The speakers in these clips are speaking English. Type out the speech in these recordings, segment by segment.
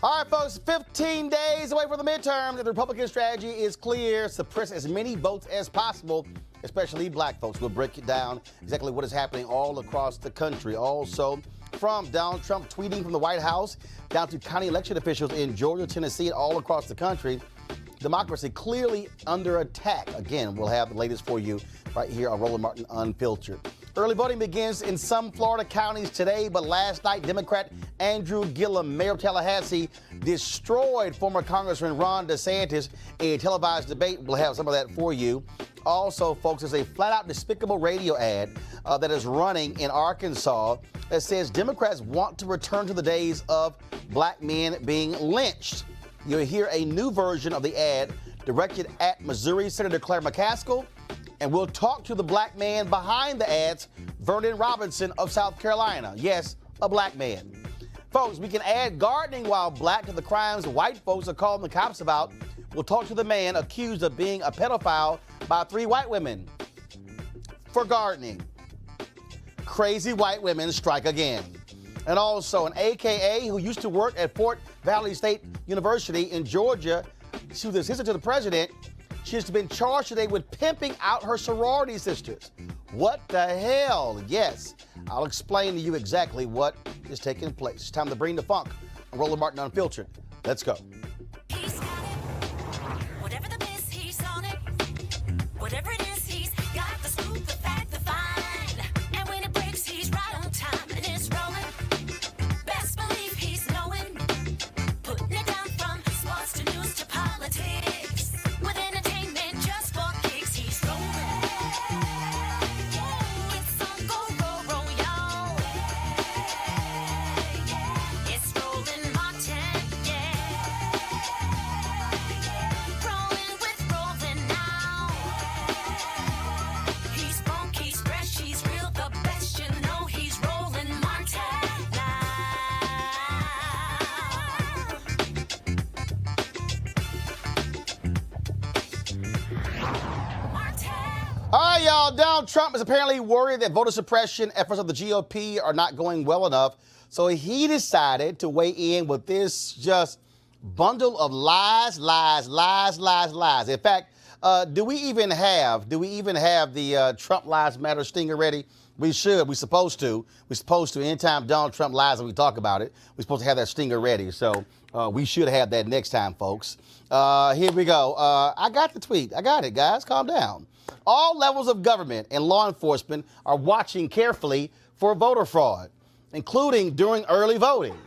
All right, folks, 15 days away from the midterms, and the Republican strategy is clear: suppress as many votes as possible, especially black folks. We'll break it down exactly what is happening all across the country. Also, from Donald Trump tweeting from the White House down to county election officials in Georgia, Tennessee, and all across the country, democracy clearly under attack. Again, we'll have the latest for you right here on Roland Martin Unfiltered. Early voting begins in some Florida counties today, but last night, Democrat Andrew Gillum, mayor of Tallahassee, destroyed former Congressman Ron DeSantis in a televised debate. We'll have some of that for you. Also, folks, there's a flat-out despicable radio ad that is running in Arkansas that says Democrats want to return to the days of black men being lynched. You'll hear a new version of the ad directed at Missouri Senator Claire McCaskill. And we'll talk to the black man behind the ads, Vernon Robinson of South Carolina. Yes, a black man. Folks, we can add gardening while black to the crimes white folks are calling the cops about. We'll talk to the man accused of being a pedophile by 3 white women for gardening. Crazy white women strike again. And also an AKA who used to work at Fort Valley State University in Georgia. She was the assistant to the president. She has been charged today with pimping out her sorority sisters. What the hell? Yes, I'll explain to you exactly what is taking place. It's time to bring the funk on Roland Martin Unfiltered. Let's go. He's got it. Whatever the miss, he's on it. Whatever it is, he's got the scoop, the fact, the find. And when it breaks, he's right on time and it's rolling. Best believe he's knowing. Putting it down from sports to news to politics. With entertainment just for kicks, he's rolling. It's on go, roll, y'all. It's Roland Martin, yeah. Y'all, Donald Trump is apparently worried that voter suppression efforts of the GOP are not going well enough. So he decided to weigh in with this just bundle of lies. In fact, do we even have the Trump Lies Matter stinger ready? We should. We're supposed to. Anytime Donald Trump lies and we talk about it, we're supposed to have that stinger ready. So we should have that next time, folks. Here we go. I got the tweet. I got it, guys. Calm down. All levels of government and law enforcement are watching carefully for voter fraud, including during early voting.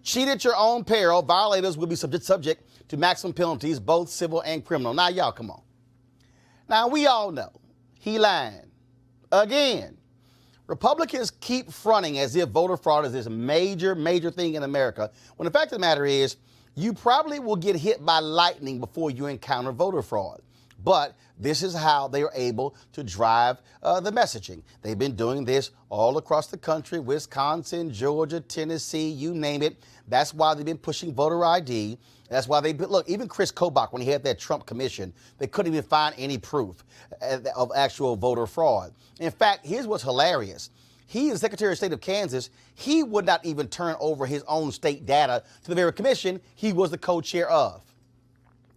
Cheat at your own peril. Violators will be subject to maximum penalties, both civil and criminal. Now, y'all, come on. Now, we all know he lying. Again, Republicans keep fronting as if voter fraud is this major thing in America, when the fact of the matter is, you probably will get hit by lightning before you encounter voter fraud. But this is how they are able to drive the messaging. They've been doing this all across the country, Wisconsin, Georgia, Tennessee, you name it. That's why they've been pushing voter ID. That's why look, even Chris Kobach, when he had that Trump commission, they couldn't even find any proof of actual voter fraud. In fact, here's what's hilarious. He is Secretary of State of Kansas. He would not even turn over his own state data to the very commission he was the co-chair of.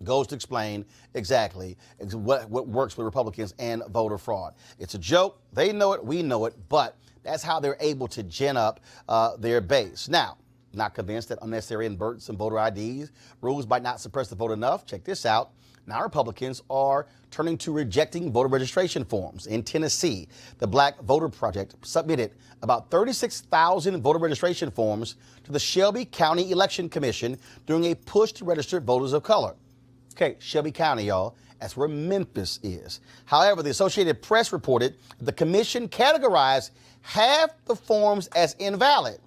Goes to explain exactly what works with Republicans and voter fraud. It's a joke. They know it. We know it. But that's how they're able to gin up their base. Now, not convinced that unnecessary and burdensome voter IDs rules might not suppress the vote enough. Check this out. Now Republicans are turning to rejecting voter registration forms. In Tennessee, the Black Voter Project submitted about 36,000 voter registration forms to the Shelby County Election Commission during a push to register voters of color. Okay, Shelby County, y'all. That's where Memphis is. However, the Associated Press reported the commission categorized half the forms as invalid.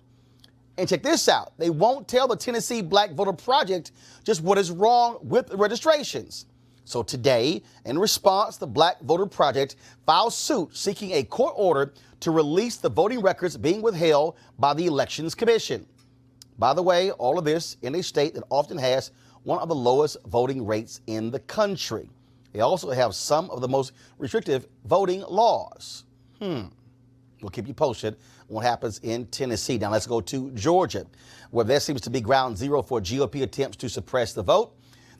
And check this out. They won't tell the Tennessee Black Voter Project just what is wrong with the registrations. So today, in response, the Black Voter Project filed suit seeking a court order to release the voting records being withheld by the Elections Commission. By the way, all of this in a state that often has one of the lowest voting rates in the country. They also have some of the most restrictive voting laws. We'll keep you posted on what happens in Tennessee. Now let's go to Georgia, where there seems to be ground zero for GOP attempts to suppress the vote.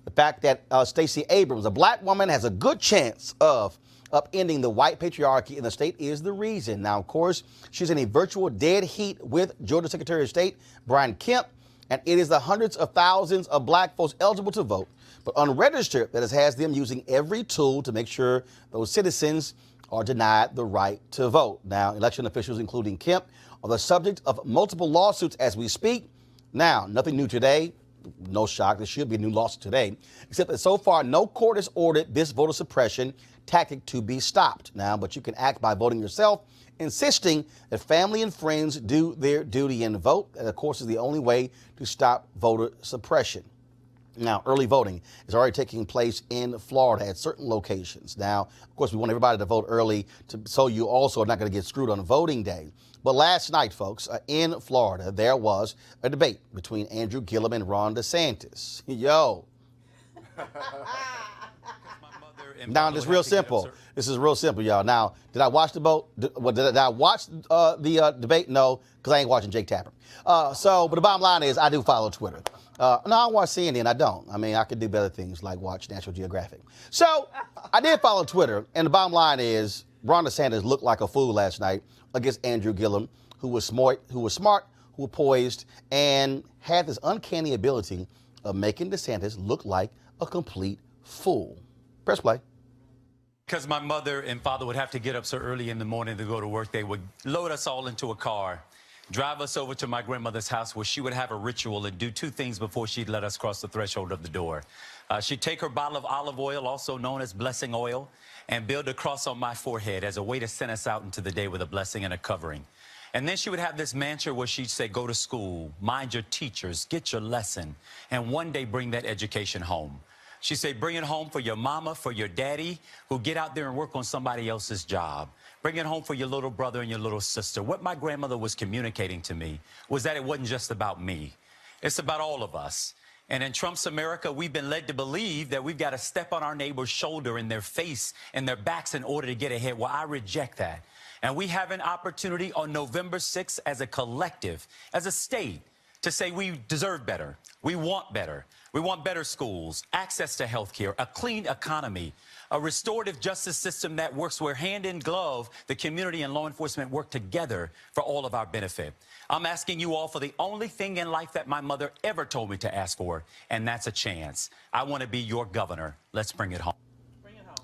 The fact that Stacey Abrams, a black woman, has a good chance of upending the white patriarchy in the state is the reason. Now, of course, she's in a virtual dead heat with Georgia Secretary of State Brian Kemp, and it is the hundreds of thousands of black folks eligible to vote, but unregistered, that has them using every tool to make sure those citizens are denied the right to vote. Now, election officials, including Kemp, are the subject of multiple lawsuits as we speak. Now, nothing new today. No shock. There should be a new lawsuit today, except that so far no court has ordered this voter suppression tactic to be stopped. Now, but you can act by voting yourself, insisting that family and friends do their duty and vote. And of course, is the only way to stop voter suppression. Now, early voting is already taking place in Florida at certain locations. Now, of course, we want everybody to vote early so you also are not going to get screwed on voting day. But last night, folks, in Florida, there was a debate between Andrew Gillum and Ron DeSantis. Yo. Now, this is real simple. This is real simple, y'all. Now, did I watch the vote? Did I watch the debate? No, because I ain't watching Jake Tapper. But the bottom line is I do follow Twitter. No, I don't watch CNN. I don't. I mean, I could do better things like watch National Geographic. So I did follow Twitter, and the bottom line is Ron DeSantis looked like a fool last night against Andrew Gillum, who was smart, who was poised, and had this uncanny ability of making DeSantis look like a complete fool. Press play. Because my mother and father would have to get up so early in the morning to go to work, they would load us all into a car, drive us over to my grandmother's house where she would have a ritual and do two things before she'd let us cross the threshold of the door. She'd take her bottle of olive oil, also known as blessing oil, and build a cross on my forehead as a way to send us out into the day with a blessing and a covering. And then she would have this mantra where she'd say, go to school, mind your teachers, get your lesson, and one day bring that education home. She'd say, bring it home for your mama, for your daddy, who get out there and work on somebody else's job. Bring it home for your little brother and your little sister. What my grandmother was communicating to me was that it wasn't just about me. It's about all of us. And in Trump's America, we've been led to believe that we've got to step on our neighbor's shoulder, in their face, in their backs in order to get ahead. Well, I reject that. And we have an opportunity on November 6th as a collective, as a state, to say we deserve better. We want better. We want better schools, access to health care, a clean economy, a restorative justice system that works where hand in glove, the community and law enforcement work together for all of our benefit. I'm asking you all for the only thing in life that my mother ever told me to ask for, and that's a chance. I want to be your governor. Let's bring it home.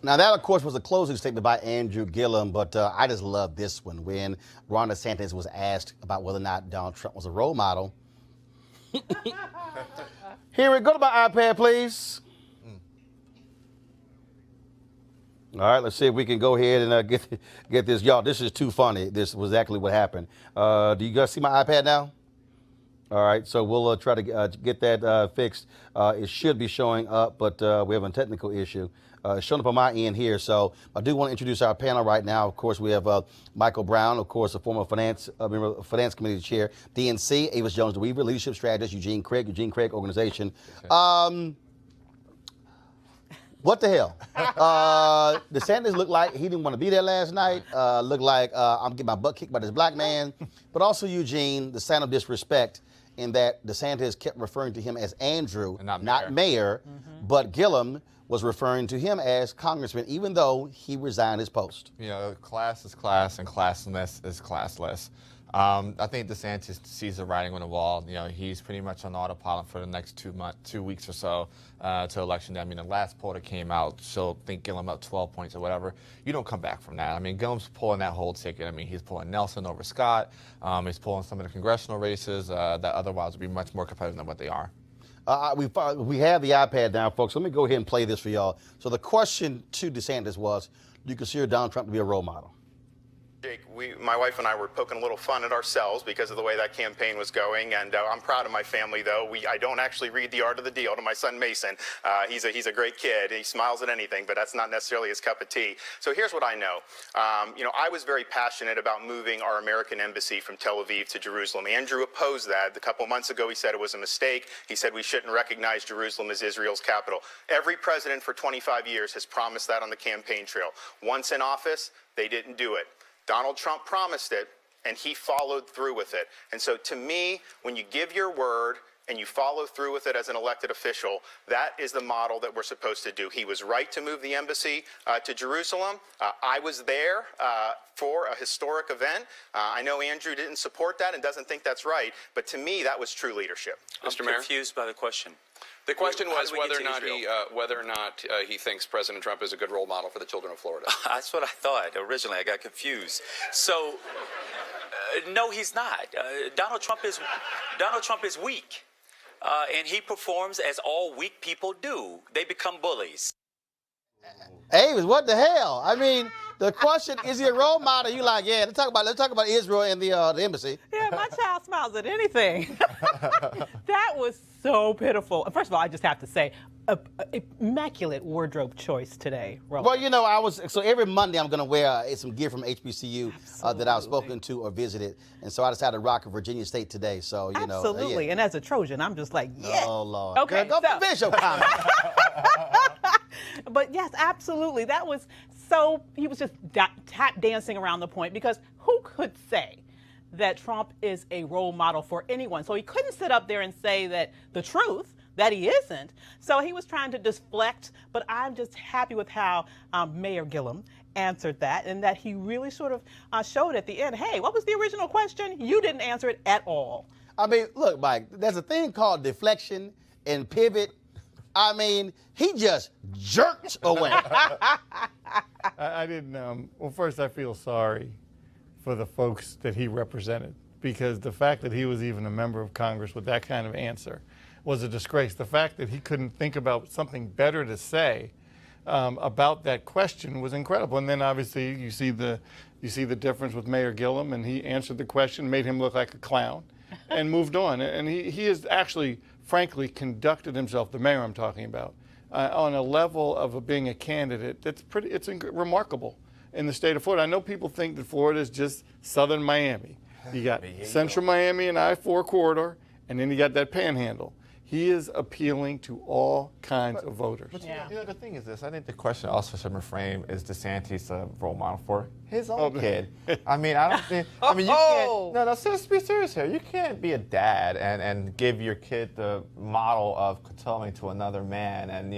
Now, that, of course, was a closing statement by Andrew Gillum, but I just love this one. When Ron DeSantis was asked about whether or not Donald Trump was a role model. Here we go to my iPad, please. All right, let's see if we can go ahead and get this. Y'all, this is too funny. This was exactly what happened. Do you guys see my iPad now? All right, so we'll try to get that fixed. It should be showing up, but we have a technical issue. It's showing up on my end here. So I do want to introduce our panel right now. Of course, we have Michael Brown, of course, a former finance committee chair, DNC, Avis Jones DeWeaver, leadership strategist, Eugene Craig organization. Okay. What the hell? DeSantis looked like he didn't want to be there last night. Looked like I'm getting my butt kicked by this black man. But also, Eugene, the sign of disrespect in that DeSantis kept referring to him as Andrew, not mayor. But Gillum was referring to him as congressman, even though he resigned his post. You know, class is class and classless is classless. I think DeSantis sees the writing on the wall. You know, he's pretty much on autopilot for the next 2 weeks or so to election day. I mean, the last poll that came out, so think Gillum up 12 points or whatever. You don't come back from that. I mean, Gillum's pulling that whole ticket. I mean, he's pulling Nelson over Scott. He's pulling some of the congressional races that otherwise would be much more competitive than what they are. We have the iPad now, folks. Let me go ahead and play this for y'all. So the question to DeSantis was, do you consider Donald Trump to be a role model? Jake, my wife and I were poking a little fun at ourselves because of the way that campaign was going, and I'm proud of my family, though. I don't actually read The Art of the Deal to my son Mason. He's a great kid. He smiles at anything, but that's not necessarily his cup of tea. So here's what I know. You know, I was very passionate about moving our American embassy from Tel Aviv to Jerusalem. Andrew opposed that. A couple months ago, he said it was a mistake. He said we shouldn't recognize Jerusalem as Israel's capital. Every president for 25 years has promised that on the campaign trail. Once in office, they didn't do it. Donald Trump promised it, and he followed through with it. And so to me, when you give your word and you follow through with it as an elected official, that is the model that we're supposed to do. He was right to move the embassy to Jerusalem. I was there for a historic event. I know Andrew didn't support that and doesn't think that's right, but to me, that was true leadership. Mr. Mayor? Confused by the question. The question was whether or not he thinks President Trump is a good role model for the children of Florida. That's what I thought originally. I got confused. So, no, he's not. Donald Trump is weak, and he performs as all weak people do. They become bullies. Avis, what the hell? I mean, the question, is he a role model? You like, yeah, let's talk about Israel and the embassy. Yeah, my child smiles at anything. That was so pitiful. First of all, I just have to say, immaculate wardrobe choice today, Roland. Well, you know, so every Monday I'm going to wear some gear from HBCU that I've spoken to or visited. And so I decided to rock a Virginia State today. So, you know. Absolutely. Yeah. And as a Trojan, I'm just like, yes. Oh, Lord. Okay, Go finish your comment. But yes, absolutely. That was so, he was just tap dancing around the point, because who could say that Trump is a role model for anyone? So he couldn't sit up there and say that the truth, that he isn't. So he was trying to deflect, but I'm just happy with how Mayor Gillum answered that, and that he really sort of showed at the end, hey, what was the original question? You didn't answer it at all. I mean, look, Mike, there's a thing called deflection and pivot. I mean, he just jerked away. I didn't, well, first I feel sorry for the folks that he represented, because the fact that he was even a member of Congress with that kind of answer was a disgrace. The fact that he couldn't think about something better to say about that question was incredible. And then obviously you see the difference with Mayor Gillum, and he answered the question, made him look like a clown, and moved on. And he has actually, frankly, conducted himself, the mayor I'm talking about, on a level of being a candidate that's it's remarkable in the state of Florida. I know people think that Florida is just southern Miami. You got central Miami and I-4 corridor, and then you got that panhandle. He is appealing to all kinds of voters. But the thing is this. I think the question also should reframe, is DeSantis a role model for his own kid? I mean, I don't think, I mean, you can't, no, let's be serious here. You can't be a dad and give your kid the model of kowtowing to another man and,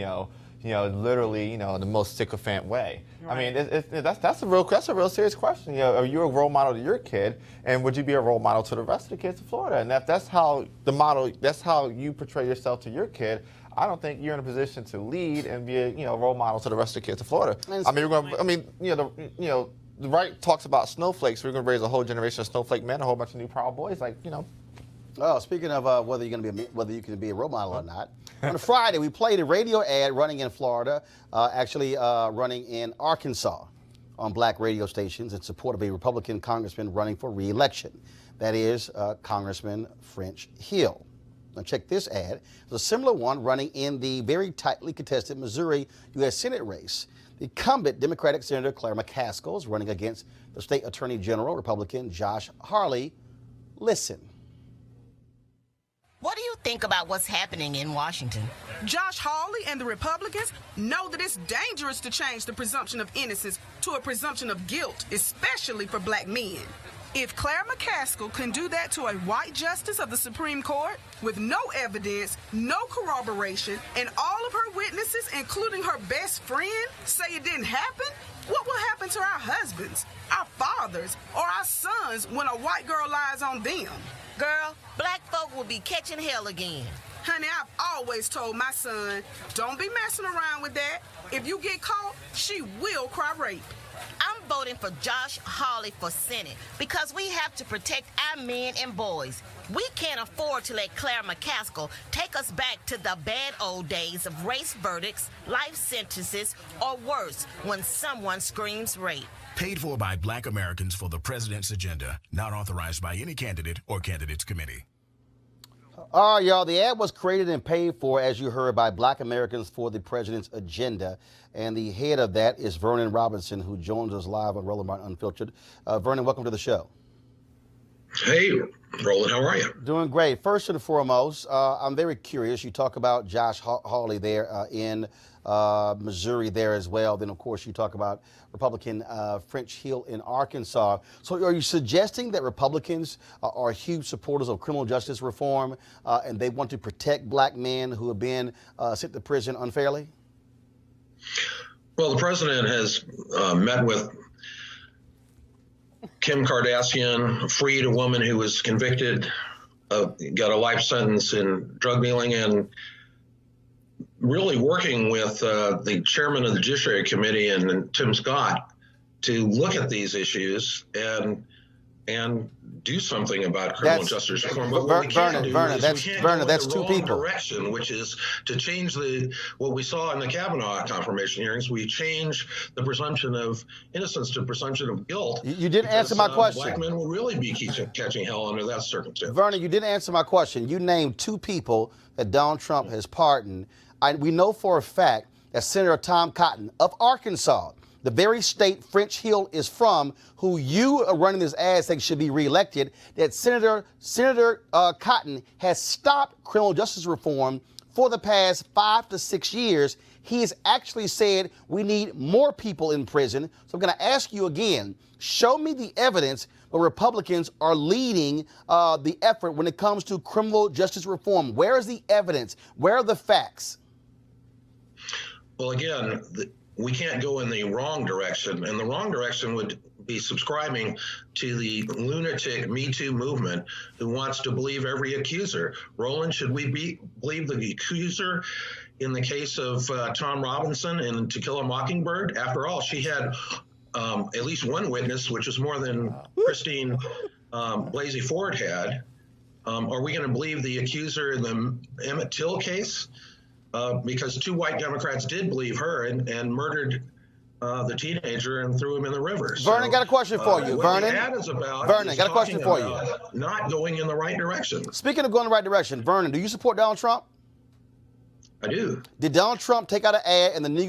literally, the most sycophant way. Right. I mean, that's a real serious question. Are you a role model to your kid, and would you be a role model to the rest of the kids in Florida? And if that's how that's how you portray yourself to your kid, I don't think you're in a position to lead and be a role model to the rest of the kids in Florida. The right talks about snowflakes. We're going to raise a whole generation of snowflake men, a whole bunch of new Proud Boys, Oh, speaking of whether you can be a role model or not, on Friday we played a radio ad running in Florida, actually running in Arkansas on black radio stations in support of a Republican congressman running for re-election. That is Congressman French Hill. Now check this ad. There's a similar one running in the very tightly contested Missouri U.S. Senate race. The incumbent Democratic Senator Claire McCaskill is running against the state attorney general, Republican Josh Hawley. Listen. What do you think about what's happening in Washington? Josh Hawley and the Republicans know that it's dangerous to change the presumption of innocence to a presumption of guilt, especially for black men. If Claire McCaskill can do that to a white justice of the Supreme Court with no evidence, no corroboration, and all of her witnesses, including her best friend, say it didn't happen, what will happen to our husbands, our fathers, or our sons when a white girl lies on them? Girl, black folk will be catching hell again. Honey, I've always told my son, don't be messing around with that. If you get caught, she will cry rape. I'm voting for Josh Hawley for Senate because we have to protect our men and boys. We can't afford to let Claire McCaskill take us back to the bad old days of race verdicts, life sentences, or worse, when someone screams rape. Paid for by Black Americans for the President's Agenda. Not authorized by any candidate or candidates committee. All right, y'all. The ad was created and paid for, as you heard, by Black Americans for the President's Agenda. And the head of that is Vernon Robinson, who joins us live on Roland Martin Unfiltered. Vernon, welcome to the show. Hey, Roland, how are you? Doing great. First and foremost, I'm very curious. You talk about Josh Hawley there in Missouri there as well. Then, of course, you talk about Republican French Hill in Arkansas. So are you suggesting that Republicans are huge supporters of criminal justice reform and they want to protect black men who have been sent to prison unfairly? Well, the president has met with Kim Kardashian, freed a woman who was convicted, got a life sentence in drug dealing, and really working with the chairman of the Judiciary Committee and Tim Scott to look at these issues and do something about criminal justice reform. But what we can't do is we can't go in the wrong direction, which is to change what we saw in the Kavanaugh confirmation hearings. We change the presumption of innocence to presumption of guilt. You didn't answer my question. Black men will really be catching hell under that circumstance. Vernon, you didn't answer my question. You named two people that Donald Trump has pardoned. We know for a fact that Senator Tom Cotton of Arkansas, the very state French Hill is from, who you are running this ad saying should be reelected, that Senator Cotton has stopped criminal justice reform for the past 5 to 6 years. He has actually said we need more people in prison. So I'm going to ask you again, show me the evidence where Republicans are leading the effort when it comes to criminal justice reform. Where is the evidence? Where are the facts? Well, again, we can't go in the wrong direction, and the wrong direction would be subscribing to the lunatic Me Too movement who wants to believe every accuser. Roland, should we believe the accuser in the case of Tom Robinson and To Kill a Mockingbird? After all, she had at least one witness, which is more than Christine Blasey Ford had. Are we going to believe the accuser in the Emmett Till case? Because two white Democrats did believe her and murdered the teenager and threw him in the river. Vernon, got a question for you. Vernon, got a question for you. Not going in the right direction. Speaking of going in the right direction, Vernon, do you support Donald Trump? I do. Did Donald Trump take out an ad in the New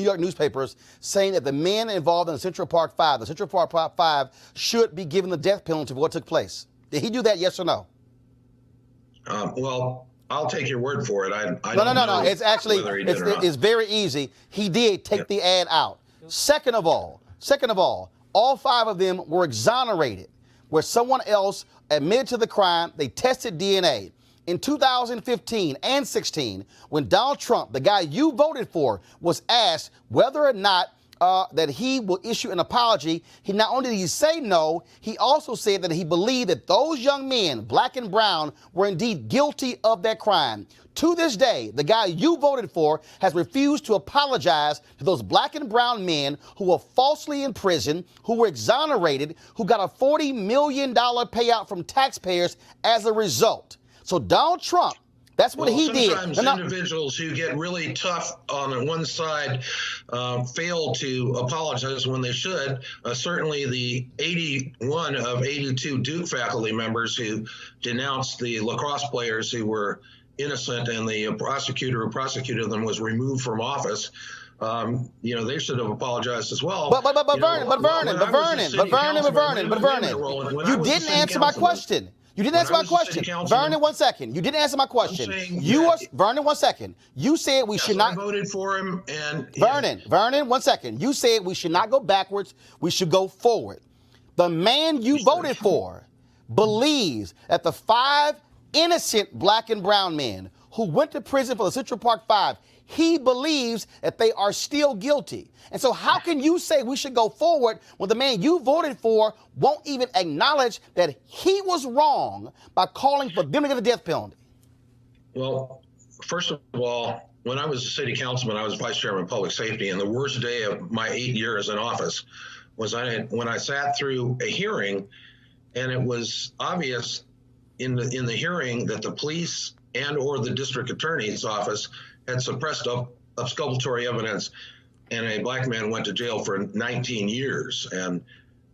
York newspapers saying that the men involved in the Central Park Five should be given the death penalty for what took place? Did he do that, yes or no? Well, I'll take your word for it. I No. don't know It's actually whether he did or not. it's very easy. He did take the ad out. Second of all, all 5 of them were exonerated, where someone else admitted to the crime. They tested DNA. In 2015 and 16, when Donald Trump, the guy you voted for, was asked whether or not that he will issue an apology, he not only did he say no, he also said that he believed that those young men, black and brown, were indeed guilty of that crime. To this day, the guy you voted for has refused to apologize to those black and brown men who were falsely in prison, who were exonerated, who got a $40 million payout from taxpayers as a result. So Donald Trump, that's what he did. Sometimes individuals who get really tough on one side fail to apologize when they should. Certainly the 81 of 82 Duke faculty members who denounced the lacrosse players who were innocent and the prosecutor who prosecuted them was removed from office. They should have apologized as well. But Vernon, you didn't answer my question. You didn't answer my question. Vernon, 1 second. You didn't answer my question. Vernon, 1 second. You said we should not. I voted for him. And Vernon, 1 second. You said we should not go backwards. We should go forward. The man you voted for believes that the 5 innocent black and brown men who went to prison for the Central Park 5, he believes that they are still guilty. And so how can you say we should go forward when the man you voted for won't even acknowledge that he was wrong by calling for them to get the death penalty? Well, first of all, when I was a city councilman, I was vice chairman of public safety, and the worst day of my 8 years in office was when I sat through a hearing, and it was obvious in the hearing that the police and or the district attorney's office had suppressed exculpatory evidence, and a black man went to jail for 19 years. And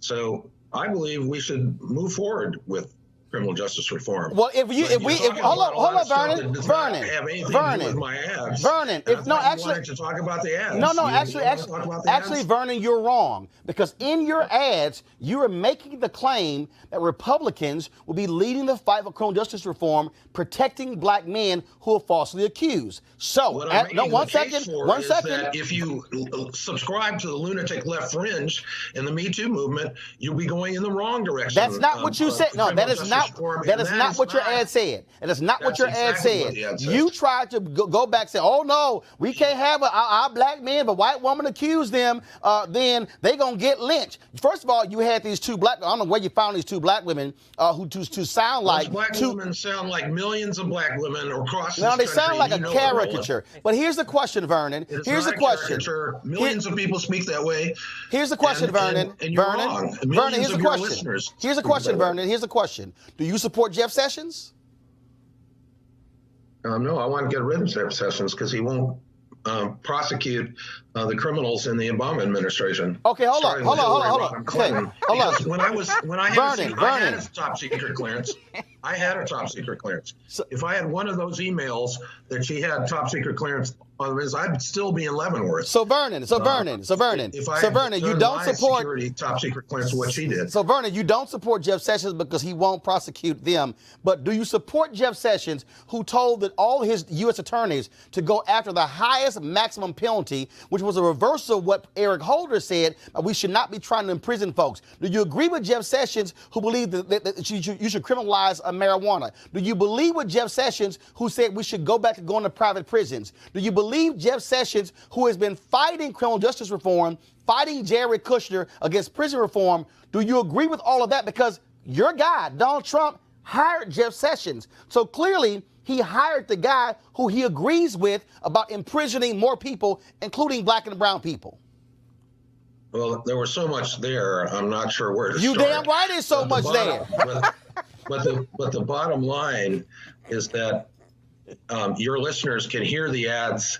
so I believe we should move forward with criminal justice reform. Well, hold on, Vernon. Actually, Vernon, you're wrong, because in your ads, you are making the claim that Republicans will be leading the fight for criminal justice reform, protecting black men who are falsely accused. So, one second. If you subscribe to the lunatic left fringe and the Me Too movement, you'll be going in the wrong direction. That's not what you said. No, that is not what your ad said. That is not what your ad said. You tried to go back and say, oh, no, we can't have our black men. If a white woman accused them, then they're going to get lynched. First of all, you had these 2 black, I don't know where you found these 2 black women who to sound like. Those black women sound like millions of black women across this country. No, they sound like a caricature. But here's the question, Vernon. Here's the question. Millions of people speak that way. Here's the question, Vernon. Vernon, here's the question. Here's the question, Vernon. Here's the question. Do you support Jeff Sessions? No, I want to get rid of Jeff Sessions because he won't prosecute the criminals in the Obama administration. Okay, hold on. Okay, hold on. When I had a top secret clearance, So, if I had one of those emails that she had top secret clearance on, I'd still be in Leavenworth. So Vernon, you don't support security, top secret clearance, what she did. So Vernon, you don't support Jeff Sessions because he won't prosecute them. But do you support Jeff Sessions, who told that all his U.S. attorneys to go after the highest maximum penalty, which was a reversal of what Eric Holder said, we should not be trying to imprison folks? Do you agree with Jeff Sessions, who believed that you should criminalize marijuana? Do you believe with Jeff Sessions, who said we should go back to going to private prisons? Do you believe Jeff Sessions, who has been fighting criminal justice reform, fighting Jared Kushner against prison reform? Do you agree with all of that? Because your guy, Donald Trump, hired Jeff Sessions. So clearly, he hired the guy who he agrees with about imprisoning more people, including black and brown people. Well, there was so much there, I'm not sure where to start. You damn right there's so much there. But the bottom line is that your listeners can hear the ads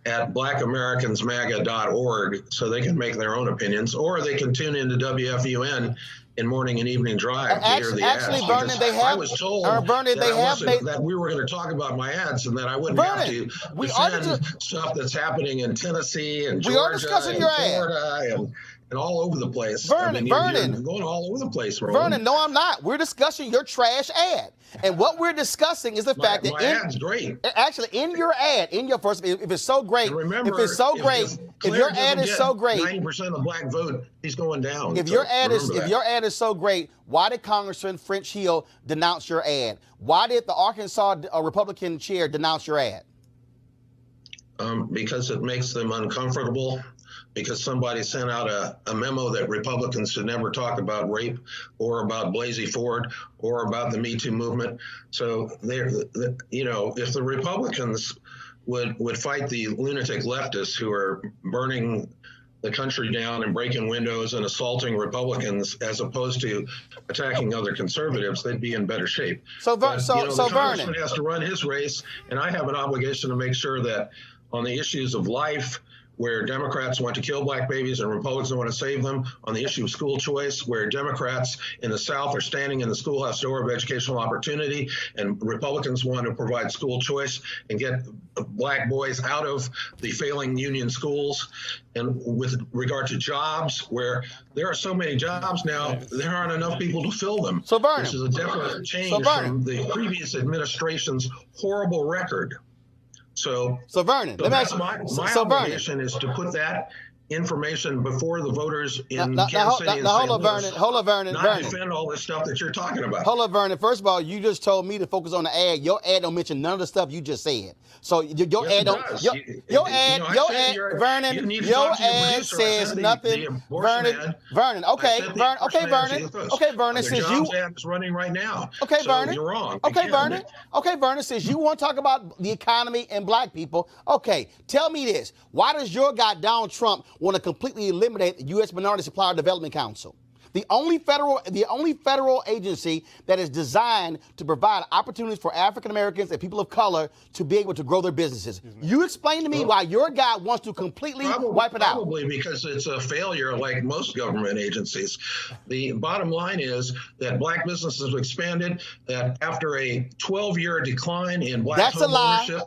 at blackamericans.maga.org so they can make their own opinions, or they can tune into WFUN in morning and evening drive to hear the ads. Actually, Vernon, I was told that we were going to talk about my ads and that I wouldn't have to defend stuff that's happening in Tennessee and Georgia and Florida and all over the place. Vernon, you're Vernon. going all over the place, Roland. Vernon, no, I'm not. We're discussing your trash ad. And what we're discussing is the fact that my ad's great. Actually, in your ad, in your first, if it's so great, And remember, if it's so great, if your ad is so great, 90% of the black vote, he's going down. if So your ad is remember if that. your ad is so great, why did Congressman French Hill denounce your ad? Why did the Arkansas Republican chair denounce your ad? Because it makes them uncomfortable, because somebody sent out a memo that Republicans should never talk about rape or about Blasey Ford or about the Me Too movement. So if the Republicans would fight the lunatic leftists who are burning the country down and breaking windows and assaulting Republicans as opposed to attacking other conservatives, they'd be in better shape. The Congressman Vernon has to run his race, and I have an obligation to make sure that on the issues of life, where Democrats want to kill black babies and Republicans want to save them, on the issue of school choice, where Democrats in the South are standing in the schoolhouse door of educational opportunity and Republicans want to provide school choice and get black boys out of the failing union schools. And with regard to jobs, where there are so many jobs now, there aren't enough people to fill them. So Vernon, which is a definite change from the previous administration's horrible record. So Vernon, let me ask you. My obligation is to put that information before the voters in Kansas City and hold on, Vernon. Not defend all this stuff that you're talking about. Hold on, Vernon. First of all, you just told me to focus on the ad. Your ad don't mention none of the stuff you just said. So your ad don't. Vernon, your ad says nothing. Vernon. Okay, Vernon. Since you is running right now. Okay, so Vernon. You're wrong. Okay, Vernon. Okay, Vernon. Since you want to talk about the economy and black people, okay, tell me this: why does your guy Donald Trump want to completely eliminate the U.S. Minority Supplier Development Council, the only federal agency that is designed to provide opportunities for African Americans and people of color to be able to grow their businesses? You explain to me why your guy wants to completely wipe it out. Probably because it's a failure, like most government agencies. The bottom line is that black businesses have expanded. That after a 12-year decline in black home ownership,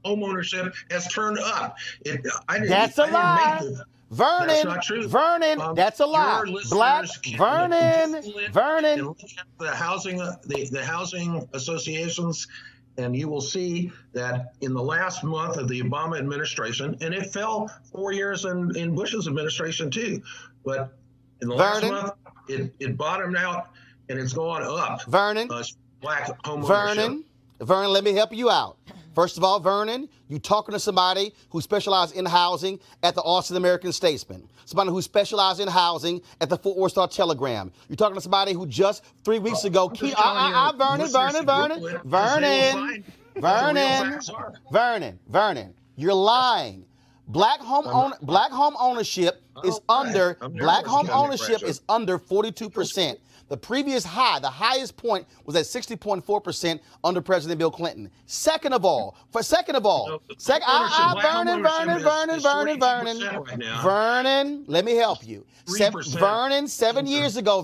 home ownership has turned up. That's a lie. Vernon, that's not true. Vernon, that's a lie. Black Vernon. The housing associations, and you will see that in the last month of the Obama administration, and it fell 4 years in Bush's administration too, but in the last month it bottomed out and it's gone up. Vernon, black home ownership. Vernon, let me help you out. First of all, Vernon, you're talking to somebody who specialized in housing at the Austin American-Statesman, somebody who specialized in housing at the Fort Worth Star-Telegram. You're talking to somebody who just 3 weeks ago, Vernon, you're lying. Black home ownership is under 42%. The previous high, the highest point, was at 60.4% under President Bill Clinton. Vernon, let me help you. Vernon, 7 years ago,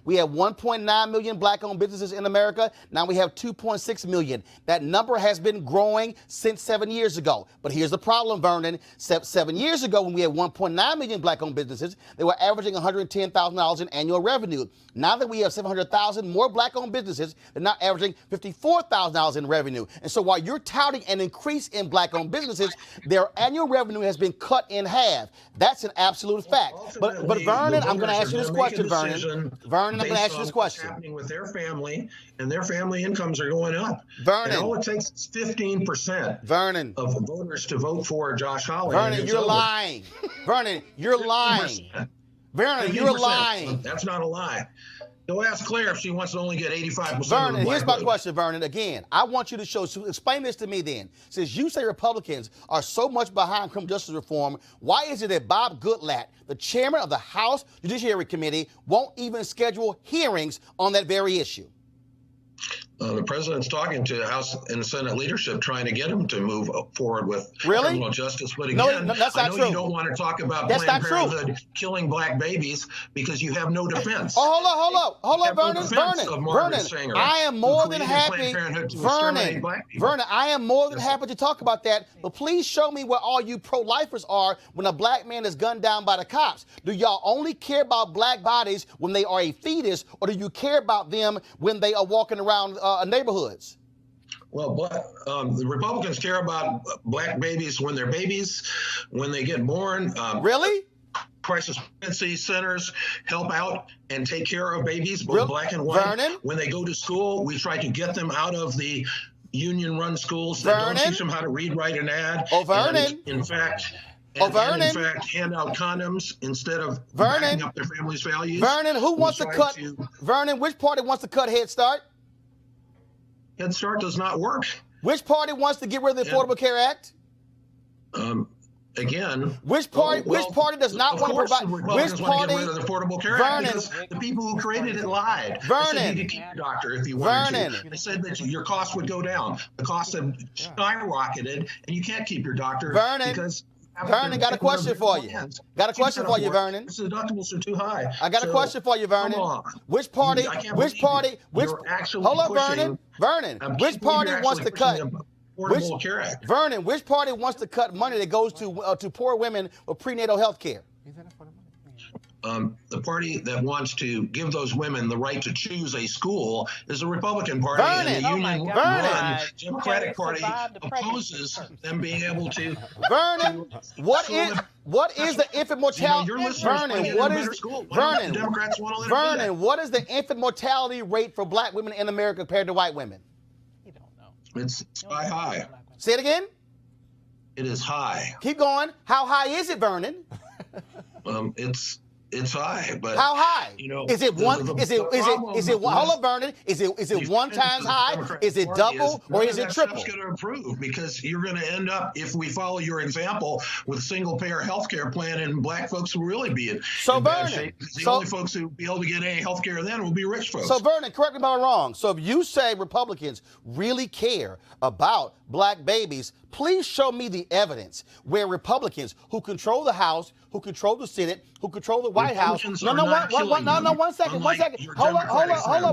we had 1.9 million black-owned businesses in America. Now we have 2.6 million. That number has been growing since 7 years ago. But here's the problem, Vernon. 7 years ago, when we had 1.9 million black-owned businesses, they were averaging $110,000 in annual revenue. Now that we have 700,000 more black-owned businesses, they're now averaging $54,000 in revenue. And so while you're touting an increase in black-owned businesses, their annual revenue has been cut in half. That's an absolute fact. But Vernon, I'm going to ask you this question, Vernon. I'm going to ask you this question. What's happening with their family, and their family incomes are going up. Vernon. And all it takes is 15% of voters to vote for Josh Hawley. Vernon, you're lying. Vernon, you're lying. Vernon, you're lying. That's not a lie. Go ask Claire if she wants to only get 85%. Vernon, here's my question, Vernon. Again, I want you to explain this to me then. Since you say Republicans are so much behind criminal justice reform, why is it that Bob Goodlatte, the chairman of the House Judiciary Committee, won't even schedule hearings on that very issue? The president's talking to House and Senate leadership, trying to get them to move forward with criminal justice. But again, that's I not know true. you don't want to talk about That's Planned not true. Parenthood killing black babies because you have no defense. Oh, hold up, Vernon. Singer, I am more who than created happy. Planned Parenthood to exterminate black people. Vernon, I am more than happy to talk about that. But please show me where all you pro-lifers are when a black man is gunned down by the cops. Do y'all only care about black bodies when they are a fetus, or do you care about them when they are walking around neighborhoods? Well, the Republicans care about black babies when they're babies, when they get born. Really? Crisis pregnancy centers help out and take care of babies, both black and white. Vernon? When they go to school, we try to get them out of the union-run schools that don't teach them how to read, write, and add. Oh, Vernon. And in fact, hand out condoms instead of backing up their family's values. Vernon, who wants to cut? Vernon, which party wants to cut Head Start? Head Start does not work. Which party wants to get rid of the Affordable Care Act? Again, which party does not want to provide? Which party? Get rid of the Affordable Care Act because the people who created it lied. Vernon, they said you could keep your doctor if you wanted to. They said that your costs would go down. The costs have skyrocketed, and you can't keep your doctor because. Vernon, got a question for you. Got a question for you, Vernon. The deductibles are too high. I got a question for you, Vernon. Which party? Hold up, Vernon. Vernon, which party wants to cut? Vernon, which party wants to cut money that goes to poor women with prenatal health care? The party that wants to give those women the right to choose a school is the Republican Party, and the union-run Democratic Party opposes them being able to. Vernon, what is the infant mortality? Vernon, what is the infant mortality rate for black women in America compared to white women? You don't know. It's sky high. Say it again. It is high. Keep going. How high is it, Vernon? It's high, but how high? You know, is it one? Is it one? Hold up, Vernon. Is it one times high? Is it double or is it triple? That's going to improve because you're going to end up, if we follow your example, with single-payer health care plan, and black folks will really be in bad shape. The only folks who will be able to get any health care then will be rich folks. So Vernon, correct me if I'm wrong. So if you say Republicans really care about black babies, please show me the evidence where Republicans who control the House, who control the Senate, who control the White House. One second. Hold up,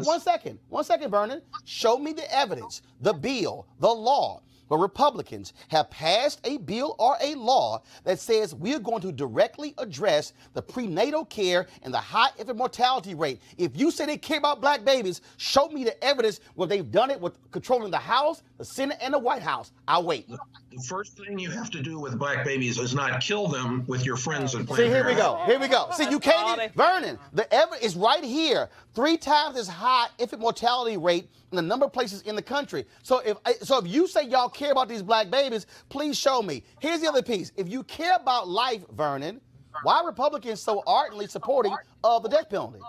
1 second. 1 second, Vernon. Show me the evidence, the bill, the law, where Republicans have passed a bill or a law that says we are going to directly address the prenatal care and the high infant mortality rate. If you say they care about black babies, show me the evidence where they've done it with controlling the House, the Senate, and the White House. I'll wait. The first thing you have to do with black babies is not kill them with your friends and Planned Parenthood. Here we go. See, you can't, Vernon, the evidence is right here. 3 times as high infant mortality rate in a number of places in the country. So if you say y'all care about these black babies, please show me. Here's the other piece. If you care about life, Vernon, why are Republicans so ardently supporting of the death penalty?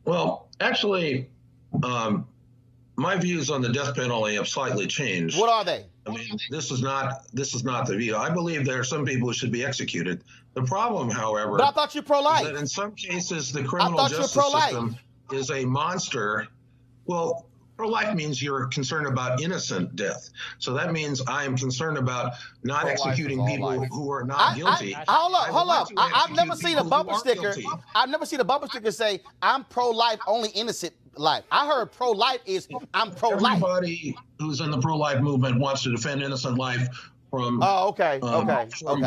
Well, actually, my views on the death penalty have slightly changed. What are they? I mean, this is not the view. I believe there are some people who should be executed. The problem, however, but I thought you pro-life. Is that in some cases the criminal justice system is a monster. Well, pro-life means you're concerned about innocent death. So that means I am concerned about not executing people who are not guilty. Hold up. I've never seen a bumper sticker. I've never seen a bumper sticker say, I'm pro-life, only innocent life. I heard pro-life is I'm pro-life. Everybody who's in the pro-life movement wants to defend innocent life from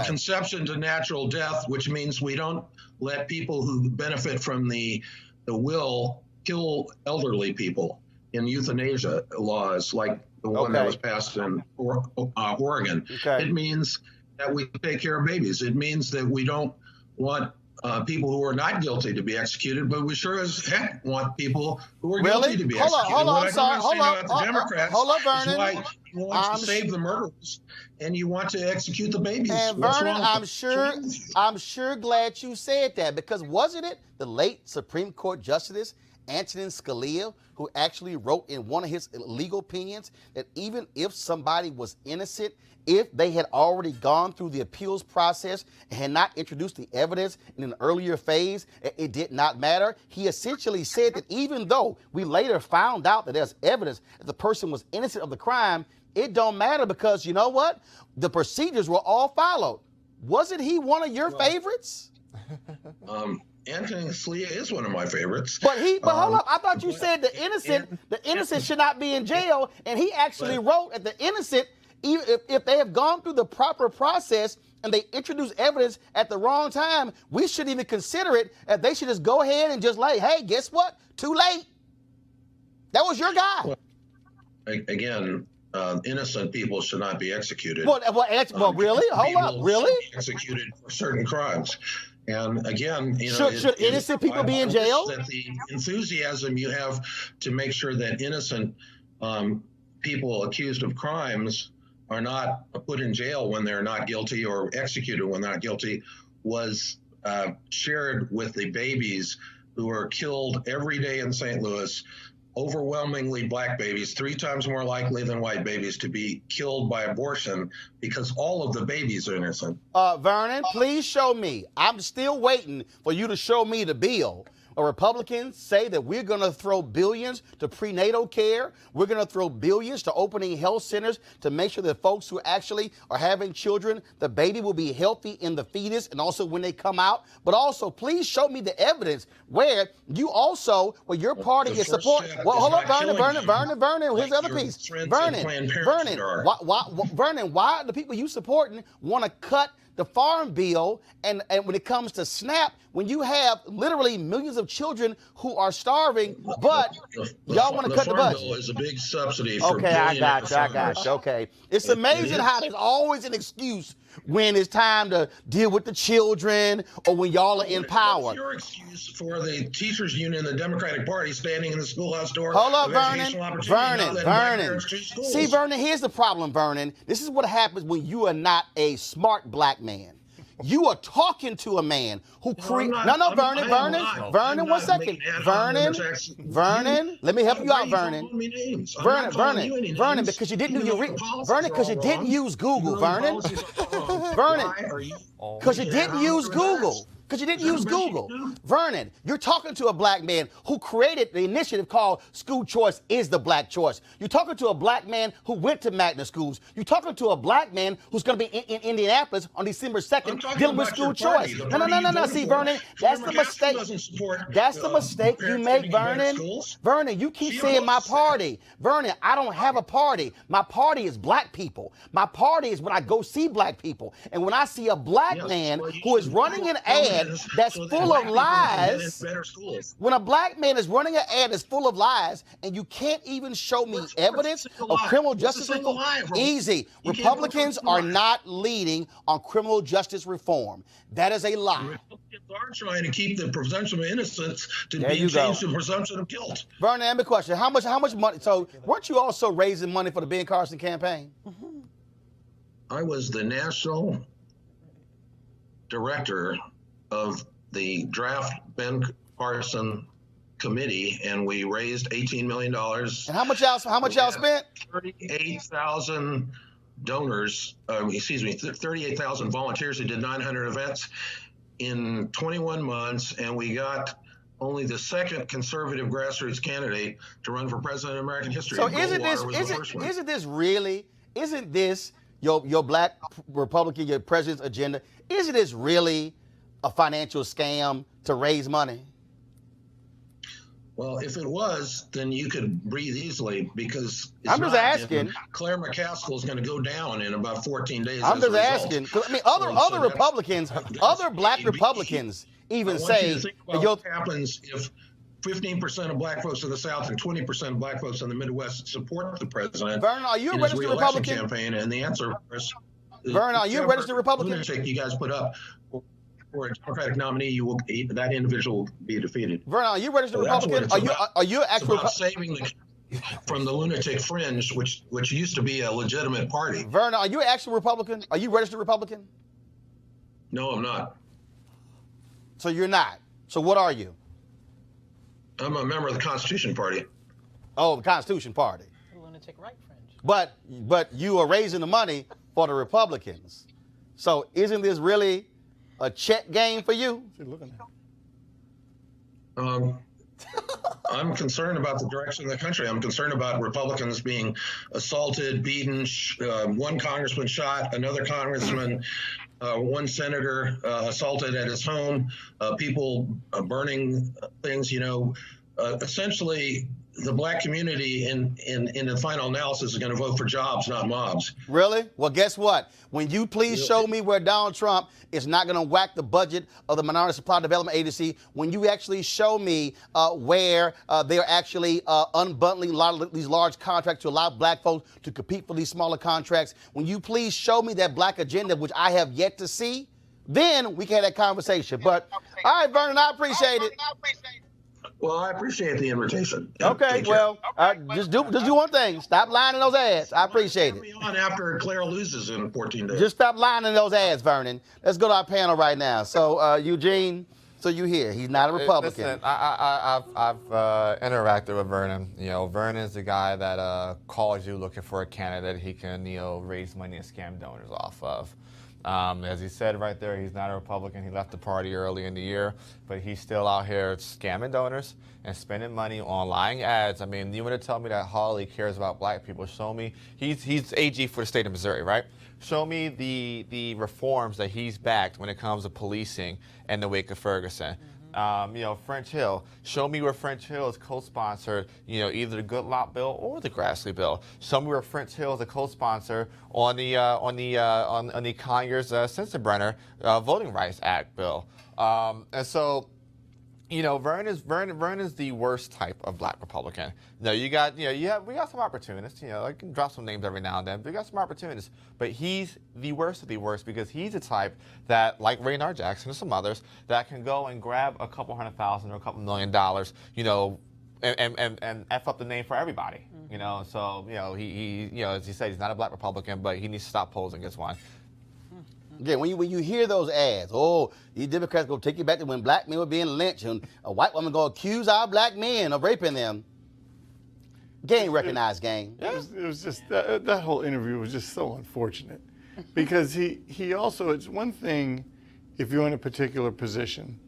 conception to natural death, which means we don't let people who benefit from the will kill elderly people in euthanasia laws like the one that was passed in Oregon. It means that we take care of babies. It means that we don't want people who are not guilty to be executed, but we sure as heck want people who are guilty to be executed. Hold on, Vernon. Why you want to save the murderers and you want to execute the babies. And Vernon, I'm sure glad you said that, because wasn't it the late Supreme Court Justice Antonin Scalia, who actually wrote in one of his legal opinions that even if somebody was innocent, if they had already gone through the appeals process and had not introduced the evidence in an earlier phase, it did not matter. He essentially said that even though we later found out that there's evidence that the person was innocent of the crime, it don't matter because you know what? The procedures were all followed. Wasn't he one of your favorites? Antonin Scalia is one of my favorites. But hold up, I thought you said the innocent should not be in jail, and he actually wrote that the innocent, even if they have gone through the proper process and they introduce evidence at the wrong time, we shouldn't even consider it. That they should just go ahead and just like, hey, guess what? Too late. That was your guy. Well, again, innocent people should not be executed. Well, really? Hold up, really? Should be executed for certain crimes. And again, should innocent people be in jail? That the enthusiasm you have to make sure that innocent people accused of crimes are not put in jail when they're not guilty or executed when they're not guilty was shared with the babies who are killed every day in St. Louis. Overwhelmingly black babies, 3 times more likely than white babies to be killed by abortion because all of the babies are innocent. Vernon, please show me. I'm still waiting for you to show me the bill. Republicans say that we're going to throw billions to prenatal care. We're going to throw billions to opening health centers to make sure that folks who actually are having children, the baby will be healthy in the fetus and also when they come out. But also, please show me the evidence where you also, where your party is supporting. Well, hold up, Vernon, here's the other piece. Vernon, why the people you supporting want to cut the farm bill, and when it comes to SNAP, when you have literally millions of children who are starving, but y'all want to cut the budget. The farm bill is a big subsidy for Okay, I got you. Okay. It's amazing how there's always an excuse when it's time to deal with the children or when y'all are in power. What's your excuse for the teachers union and the Democratic Party standing in the schoolhouse door? Hold up, Vernon. See, Vernon, here's the problem, Vernon. This is what happens when you are not a smart black man. You are talking to a man who created. Vernon, 1 second. Vernon, let me help you out, Vernon. Vernon, because you didn't do Vernon, because you didn't use Google, Vernon. Vernon, because you didn't use Google. Because you didn't use Google. Vernon, you're talking to a black man who created the initiative called School Choice is the Black Choice. You're talking to a black man who went to magnet schools. You're talking to a black man who's going to be in Indianapolis on December 2nd dealing with school choice. No. See, Vernon, that's the mistake. That's the mistake you make, Vernon. Vernon, you keep saying my party. Vernon, I don't have a party. My party is black people. My party is when I go see black people. And when I see a black man who is running an ad that's full of lies. When a black man is running an ad that's full of lies and you can't even show me evidence of criminal justice reform, easy. Republicans are not leading on criminal justice reform. That is a lie. Republicans are trying to keep the presumption of innocence to be changed to presumption of guilt. Vernon, I have a question. How much money? So weren't you also raising money for the Ben Carson campaign? I was the national director of the draft Ben Carson committee, and we raised $18 million. And how much y'all spent? 38,000 donors, 38,000 volunteers who did 900 events in 21 months, and we got only the second conservative grassroots candidate to run for president in American history. So isn't this your black Republican, your president's agenda? Isn't this really a financial scam to raise money? Well, if it was, then you could breathe easily because I'm just asking. Claire McCaskill is going to go down in about 14 days. I'm just asking. I mean, other Republicans, other black Republicans even say what happens if 15% of black folks in the South and 20% of black folks in the Midwest support the president. Vernon, are you a registered Republican? Campaign, and the answer is, Vernon, are you a registered Republican? You guys put up for a Democratic nominee, that individual will be defeated. Vernon, are you a registered Republican? Are you actually saving from the lunatic fringe, which used to be a legitimate party? Vernon, are you an actual Republican? Are you registered Republican? No, I'm not. So you're not. So what are you? I'm a member of the Constitution Party. Oh, the Constitution Party. Lunatic right fringe. But you are raising the money for the Republicans. So isn't this really a check game for you? I'm concerned about the direction of the country. I'm concerned about Republicans being assaulted, beaten, one congressman shot, another congressman, one senator assaulted at his home, people burning things. Essentially, the black community in the final analysis is going to vote for jobs, not mobs. Really? Well, guess what? When you please show me where Donald Trump is not going to whack the budget of the Minority Supply Development Agency, when you actually show me where they're actually unbundling a lot of these large contracts to allow black folks to compete for these smaller contracts, when you please show me that black agenda, which I have yet to see, then we can have that conversation. But, all right, Vernon, I appreciate it. Well, I appreciate the invitation. Okay, well, just do one thing. Stop lying in those ads. I appreciate it. Me on after Claire loses in 14 days. Just stop lying in those ads, Vernon. Let's go to our panel right now. So, Eugene, so you hear he's not a Republican. Listen, I've interacted with Vernon. Vernon's the guy that calls you looking for a candidate he can raise money and scam donors off of. As he said right there, he's not a Republican. He left the party early in the year, but he's still out here scamming donors and spending money on lying ads. I mean, you want to tell me that Hawley cares about black people? Show me. He's AG for the state of Missouri, right? Show me the reforms that he's backed when it comes to policing in the wake of Ferguson. French Hill. Show me where French Hill is co-sponsored, either the Goodlatte bill or the Grassley bill. Show me where French Hill is a co-sponsor on the Conyers Sensenbrenner Voting Rights Act bill. And so, Vern is the worst type of black Republican. We got some opportunists. I can drop some names every now and then, but we got some opportunists. But he's the worst of the worst because he's the type that, like Raynard Jackson and some others, that can go and grab a couple $100,000 or a couple $1 million, and F up the name for everybody. So he as he said, he's not a black Republican, but he needs to stop posing as one. Yeah, when you hear those ads, these Democrats go take you back to when black men were being lynched and a white woman go accuse our black men of raping them. Gang recognized gang. It was just, that whole interview was just so unfortunate because he also, it's one thing if you're in a particular position,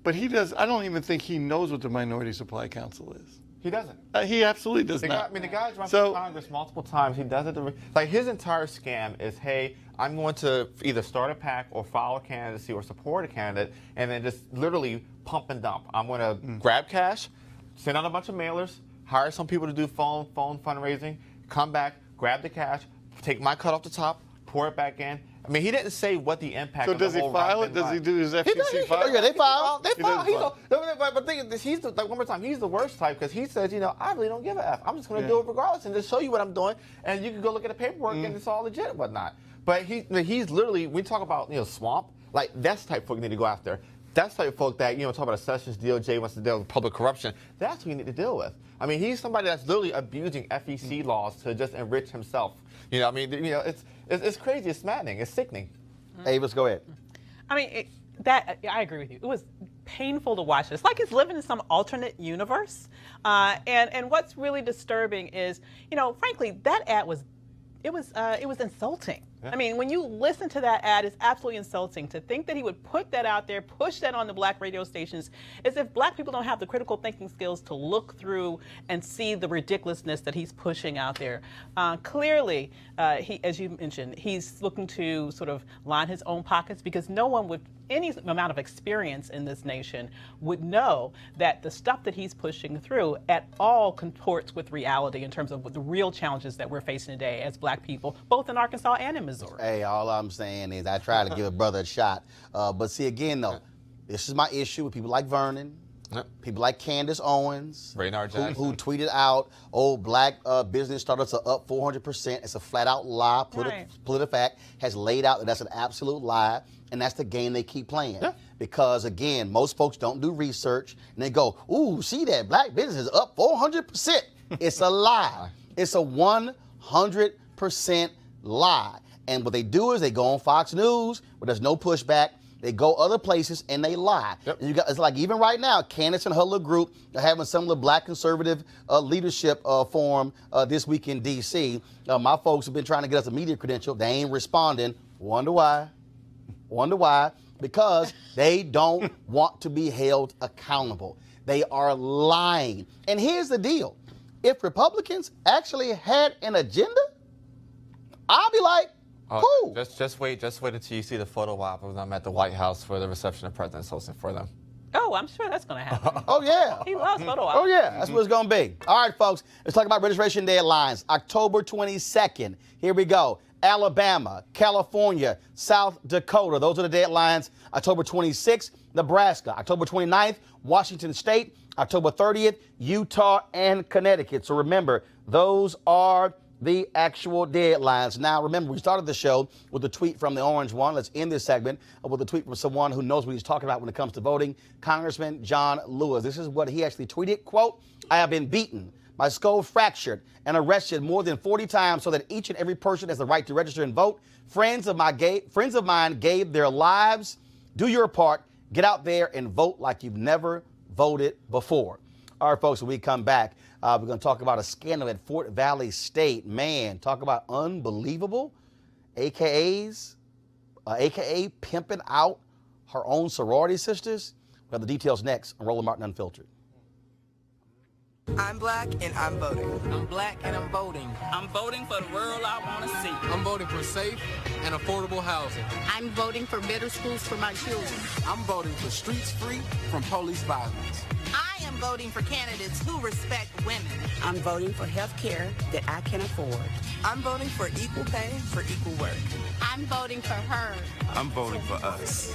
but I don't even think he knows what the Minority Supply Council is. He doesn't. He absolutely does not. The guy's run for Congress multiple times. He does it. Like his entire scam is, hey, I'm going to either start a PAC or follow a candidacy or support a candidate, and then just literally pump and dump. I'm going to grab cash, send out a bunch of mailers, hire some people to do phone fundraising, come back, grab the cash, take my cut off the top, pour it back in. I mean, he didn't say what the impact of the whole file it? Does he do his FTC file? Yeah, they file. They file. But the thing is, he's one more time, he's the worst type because he says, I really don't give a F. I'm just going to do it regardless and just show you what I'm doing, and you can go look at the paperwork and it's all legit and whatnot. But he's literally, we talk about swamp, like that's the type of folk you need to go after. That's the type of folk that, talk about a Sessions DOJ wants to deal with public corruption. That's who you need to deal with. I mean, he's somebody that's literally abusing FEC laws to just enrich himself. It's crazy. It's maddening. It's sickening. Avis, go ahead. I mean, I agree with you. It was painful to watch this. Like he's living in some alternate universe. And what's really disturbing is, frankly, that ad was insulting. Yeah. I mean, when you listen to that ad, it's absolutely insulting. To think that he would put that out there, push that on the black radio stations, as if black people don't have the critical thinking skills to look through and see the ridiculousness that he's pushing out there. Clearly, he, as you mentioned, he's looking to sort of line his own pockets because no one with any amount of experience in this nation would know that the stuff that he's pushing through at all comports with reality in terms of the real challenges that we're facing today as black people, both in Arkansas and in Missouri. Hey, all I'm saying is I try to give a brother a shot. But see, again, though, this is my issue with people like Vernon, people like Candace Owens, Raynard Jackson, who tweeted out, black business startups are up 400%. It's a flat-out lie. PolitiFact has laid out that that's an absolute lie, and that's the game they keep playing. Yeah. Because, again, most folks don't do research, and they go, ooh, see that, black business is up 400%. It's a lie. It's a 100% lie. And what they do is they go on Fox News, where there's no pushback. They go other places and they lie. Yep. And it's like even right now, Candace and her little group are having some of the black conservative leadership forum this week in D.C. My folks have been trying to get us a media credential. They ain't responding. Wonder why? Because they don't want to be held accountable. They are lying. And here's the deal. If Republicans actually had an agenda, I'll be like, cool. Just wait until you see the photo op of them at the White House for the reception the president's hosting for them. Oh, I'm sure that's going to happen. Oh, yeah. He loves photo ops. Oh, yeah. That's what it's going to be. All right, folks. Let's talk about registration deadlines. October 22nd. Here we go. Alabama, California, South Dakota. Those are the deadlines. October 26th, Nebraska. October 29th, Washington State. October 30th, Utah and Connecticut. So remember, those are the actual deadlines. Now, remember, we started the show with a tweet from the Orange One. Let's end this segment with a tweet from someone who knows what he's talking about when it comes to voting, Congressman John Lewis. This is what he actually tweeted, quote, "I have been beaten, my skull fractured, and arrested more than 40 times so that each and every person has the right to register and vote. Friends of mine gave their lives. Do your part. Get out there and vote like you've never voted before." All right, folks, when we come back, we're going to talk about a scandal at Fort Valley State. Man, talk about unbelievable. AKA pimping out her own sorority sisters. We have the details next on Roland Martin Unfiltered. I'm black and I'm voting. I'm black and I'm voting. I'm voting for the world I want to see. I'm voting for safe and affordable housing. I'm voting for better schools for my children. I'm voting for streets free from police violence. I am voting for candidates who respect women. I'm voting for health care that I can afford. I'm voting for equal pay for equal work. I'm voting for her. I'm voting for us.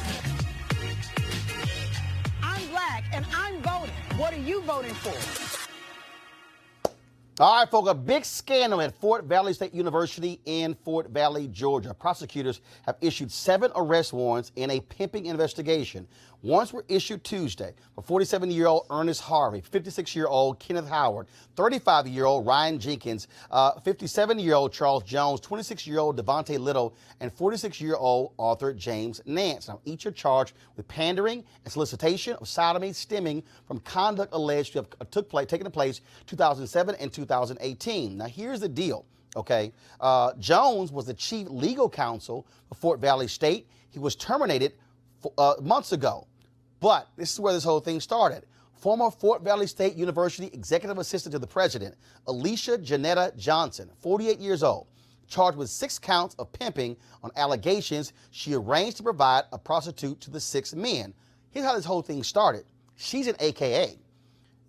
I'm black and I'm voting. What are you voting for? All right, folks, a big scandal at Fort Valley State University in Fort Valley, Georgia. Prosecutors have issued 7 arrest warrants in a pimping investigation. Warrants were issued Tuesday for 47-year-old Ernest Harvey, 56-year-old Kenneth Howard, 35-year-old Ryan Jenkins, 57-year-old Charles Jones, 26-year-old Devontae Little, and 46-year-old Arthur James Nance. Now, each are charged with pandering and solicitation of sodomy stemming from conduct alleged to have taken place 2007 and 2018. Now, here's the deal, okay? Jones was the chief legal counsel for Fort Valley State. He was terminated months ago. But this is where this whole thing started. Former Fort Valley State University executive assistant to the president, Alicia Janetta Johnson, 48 years old, charged with 6 counts of pimping on allegations she arranged to provide a prostitute to the 6 men. Here's how this whole thing started. She's an AKA.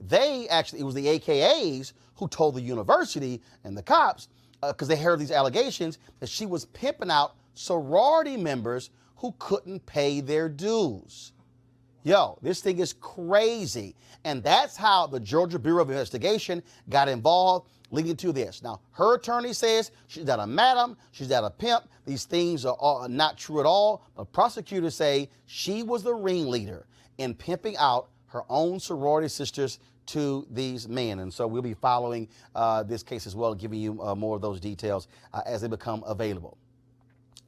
It was the AKAs who told the university and the cops, because they heard these allegations, that she was pimping out sorority members who couldn't pay their dues. Yo, this thing is crazy. And that's how the Georgia Bureau of Investigation got involved, leading to this. Now, her attorney says she's not a madam, she's not a pimp. These things are not true at all. But prosecutors say she was the ringleader in pimping out her own sorority sisters to these men. And so we'll be following this case as well, giving you more of those details as they become available.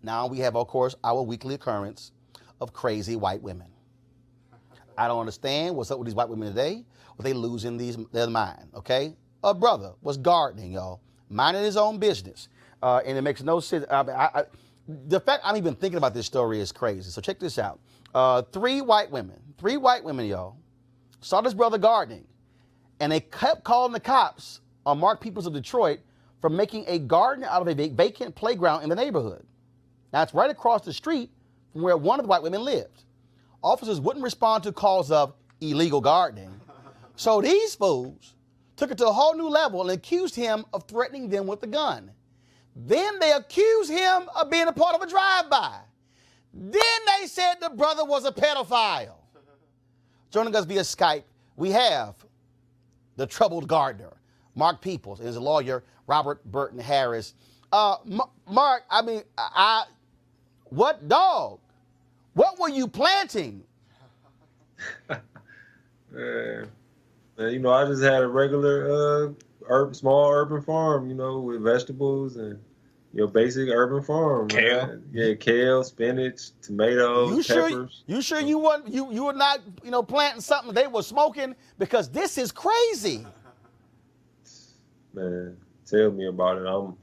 Now we have, of course, our weekly occurrence of crazy white women. I don't understand what's up with these white women today. Well, they losing their mind, okay? A brother was gardening, y'all, minding his own business. And it makes no sense. The fact I'm even thinking about this story is crazy. So check this out. 3 white women, y'all, saw this brother gardening. And they kept calling the cops on Mark Peoples of Detroit for making a garden out of a vacant playground in the neighborhood. Now, it's right across the street from where one of the white women lived. Officers wouldn't respond to calls of illegal gardening. So these fools took it to a whole new level and accused him of threatening them with a gun. Then they accused him of being a part of a drive-by. Then they said the brother was a pedophile. Joining us via Skype, we have the troubled gardener, Mark Peoples, and his lawyer, Robert Burton Harris. Mark, what dog? What were you planting? Man, I just had a regular small urban farm, with vegetables and your basic urban farm. Kale. Man. Yeah, kale, spinach, tomatoes, peppers. You sure you were not, planting something they were smoking? Because this is crazy. Man, tell me about it.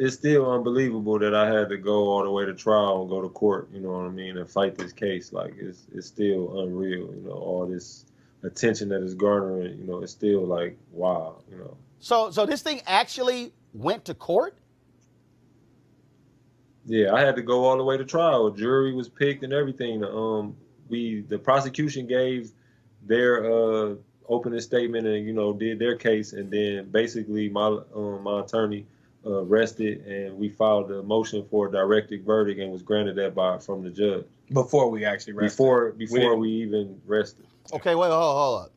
It's still unbelievable that I had to go all the way to trial and go to court, you know what I mean, and fight this case. Like, it's still unreal, all this attention that is garnering, it's still like, wow, So this thing actually went to court? Yeah, I had to go all the way to trial. A jury was picked and everything. The prosecution gave their opening statement and, did their case, and then basically my attorney rested, and we filed a motion for a directed verdict and was granted that from the judge. Before we actually rested. Before we even rested. Okay, wait, hold up.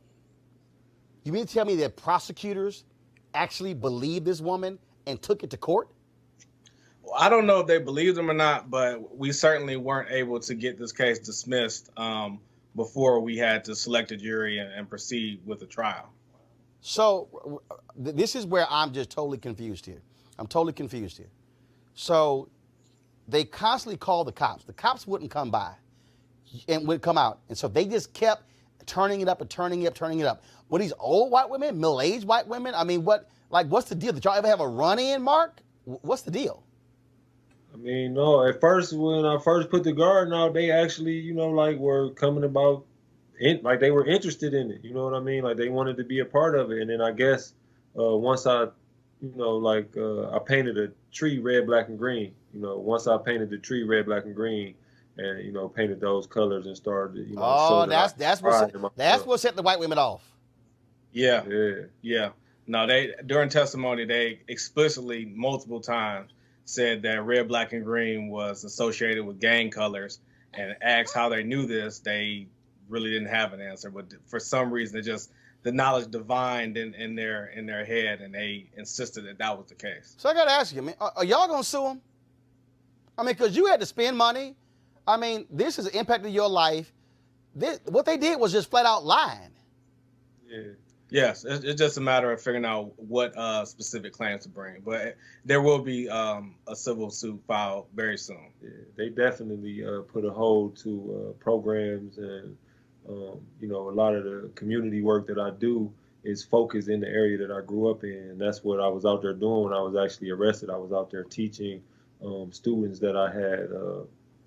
You mean to tell me that prosecutors actually believed this woman and took it to court? Well, I don't know if they believed him or not, but we certainly weren't able to get this case dismissed before we had to select a jury and proceed with the trial. So this is where I'm just totally confused here. I'm totally confused here. So they constantly called the cops. The cops wouldn't come by and would come out. And so they just kept turning it up and turning it up. Were these old white women, middle-aged white women? I mean, what's the deal? Did y'all ever have a run-in, Mark? What's the deal? I mean, no, at first, when I first put the garden out, they actually, were coming about, like they were interested in it. You know what I mean? Like they wanted to be a part of it. And then I guess once I, I painted a tree red, black, and green. Once I painted the tree red, black, and green, and painted those colors and started, Oh, that's what set the white women off. Yeah. No, during testimony they explicitly multiple times said that red, black, and green was associated with gang colors, and asked how they knew this. They really didn't have an answer, but for some reason, the knowledge divined in their head, and they insisted that was the case. So I got to ask you, man, are y'all going to sue them? I mean, because you had to spend money. I mean, this has impacted your life. What they did was just flat out lying. Yeah. Yes, it's just a matter of figuring out what specific claims to bring. But there will be a civil suit filed very soon. Yeah, they definitely put a hold to programs, and a lot of the community work that I do is focused in the area that I grew up in. And that's what I was out there doing when I was actually arrested. I was out there teaching students that I had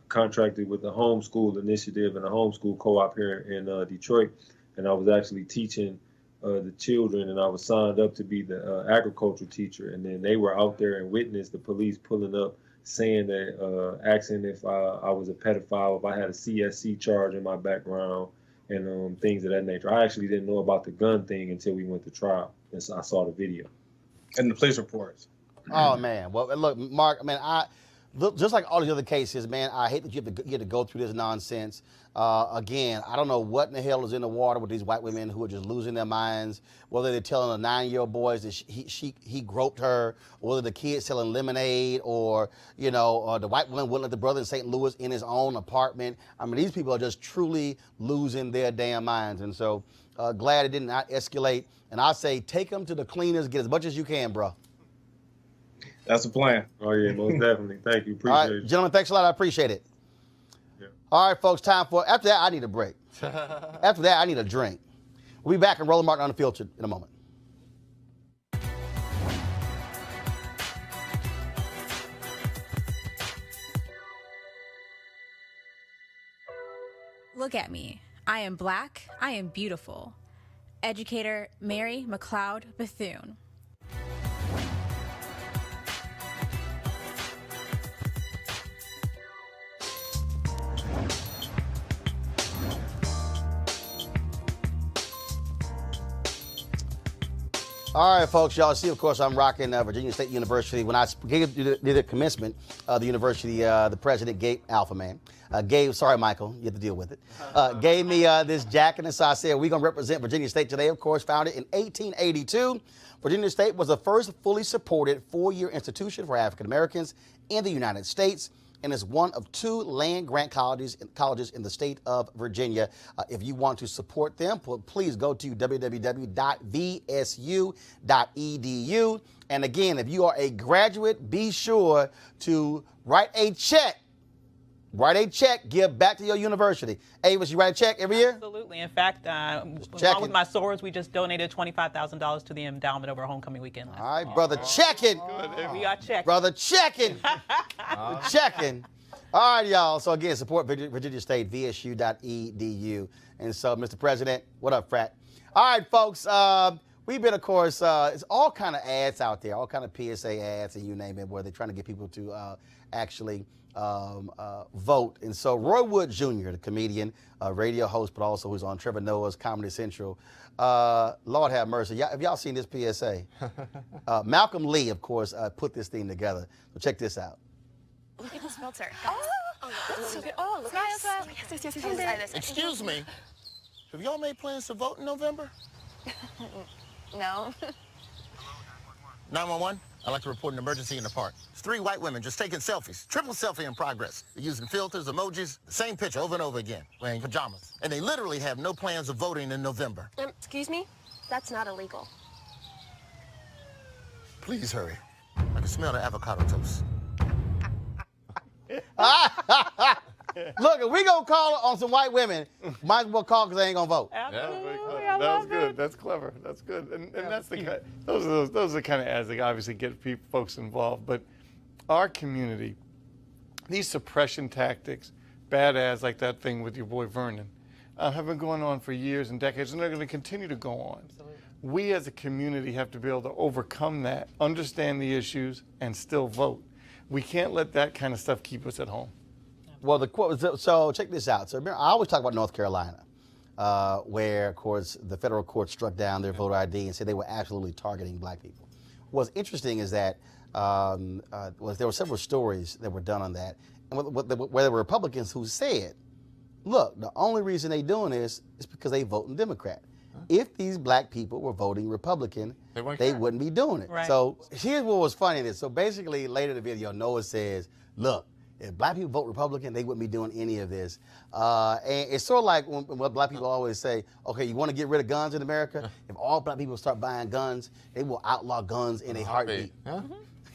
contracted with the homeschool initiative and a homeschool co-op here in Detroit. And I was actually teaching the children, and I was signed up to be the agricultural teacher. And then they were out there and witnessed the police pulling up, saying that, asking if I was a pedophile, if I had a CSC charge in my background, and things of that nature. I actually didn't know about the gun thing until we went to trial, and so I saw the video. And the police reports. Oh, man. Well, look, Mark, just like all these other cases, man, I hate that you have to go through this nonsense. Again, I don't know what in the hell is in the water with these white women who are just losing their minds, whether they're telling the 9-year-old boys that he groped her, or whether the kid's selling lemonade, or, the white woman wouldn't let the brother in St. Louis in his own apartment. I mean, these people are just truly losing their damn minds. And so glad it did not escalate. And I say take them to the cleaners, get as much as you can, bro. That's the plan. Oh, yeah, most definitely. Thank you. Appreciate it. Gentlemen, thanks a lot. I appreciate it. Yeah. All right, folks, after that, I need a break. After that, I need a drink. We'll be back in Roland Martin Unfiltered in a moment. Look at me. I am black. I am beautiful. Educator Mary McLeod Bethune. All right, folks, y'all see, of course, I'm rocking Virginia State University. When I did the commencement of the university, the president, sorry, Michael, you have to deal with it, gave me this jacket. And so I said, we're going to represent Virginia State today, of course, founded in 1882. Virginia State was the first fully supported 4-year institution for African Americans in the United States. and is one of 2 land-grant colleges in the state of Virginia. If you want to support them, please go to www.vsu.edu. And again, if you are a graduate, be sure to write a check. Give back to your university. Avis, you write a check every year? Absolutely. In fact, along with my sorors, we just donated $25,000 to the endowment over homecoming weekend. All right, brother, checking. We are checking. Brother, checking. Checking. All right, y'all. So again, support Virginia State, vsu.edu. And so, Mr. President, what up, frat? All right, folks. We've been, of course, it's all kind of ads out there, all kind of PSA ads, and you name it, where they're trying to get people to actually vote. And so Roy Wood Jr., the comedian, radio host, but also who's on Trevor Noah's Comedy Central. Lord have mercy. Have y'all seen this PSA? Malcolm Lee, of course, put this thing together. So check this out. Look at this filter. Oh, that's so good. Oh, look at this. Excuse me. Have y'all made plans to vote in November? No. 911? I'd like to report an emergency in the park. It's 3 white women just taking selfies. Triple selfie in progress. They're using filters, emojis, the same picture over and over again, wearing pajamas. And they literally have no plans of voting in November. Excuse me? That's not illegal. Please hurry. I can smell the avocado toast. Look, if we gonna call on some white women, might as well call because they ain't gonna vote. Absolutely. That was good. That's clever. That's good. And that's the kind. Those are the kind of ads that obviously get folks involved. But our community, these suppression tactics, bad ads like that thing with your boy Vernon, have been going on for years and decades, and they're going to continue to go on. Absolutely. We as a community have to be able to overcome that, understand the issues, and still vote. We can't let that kind of stuff keep us at home. Well, the quote. So check this out. So remember, I always talk about North Carolina, where, of course, the federal court struck down their voter ID and said they were absolutely targeting black people. What's interesting is that there were several stories that were done on that, and where there were Republicans who said, "Look, the only reason they doing this is because they voting Democrat. If these black people were voting Republican, they wouldn't be doing it." Right. So here's what was funny in this. So basically, later in the video, Noah says, "Look, if black people vote Republican, they wouldn't be doing any of this." And it's sort of like what black people always say, okay, you want to get rid of guns in America? If all black people start buying guns, they will outlaw guns in a heartbeat. Yeah.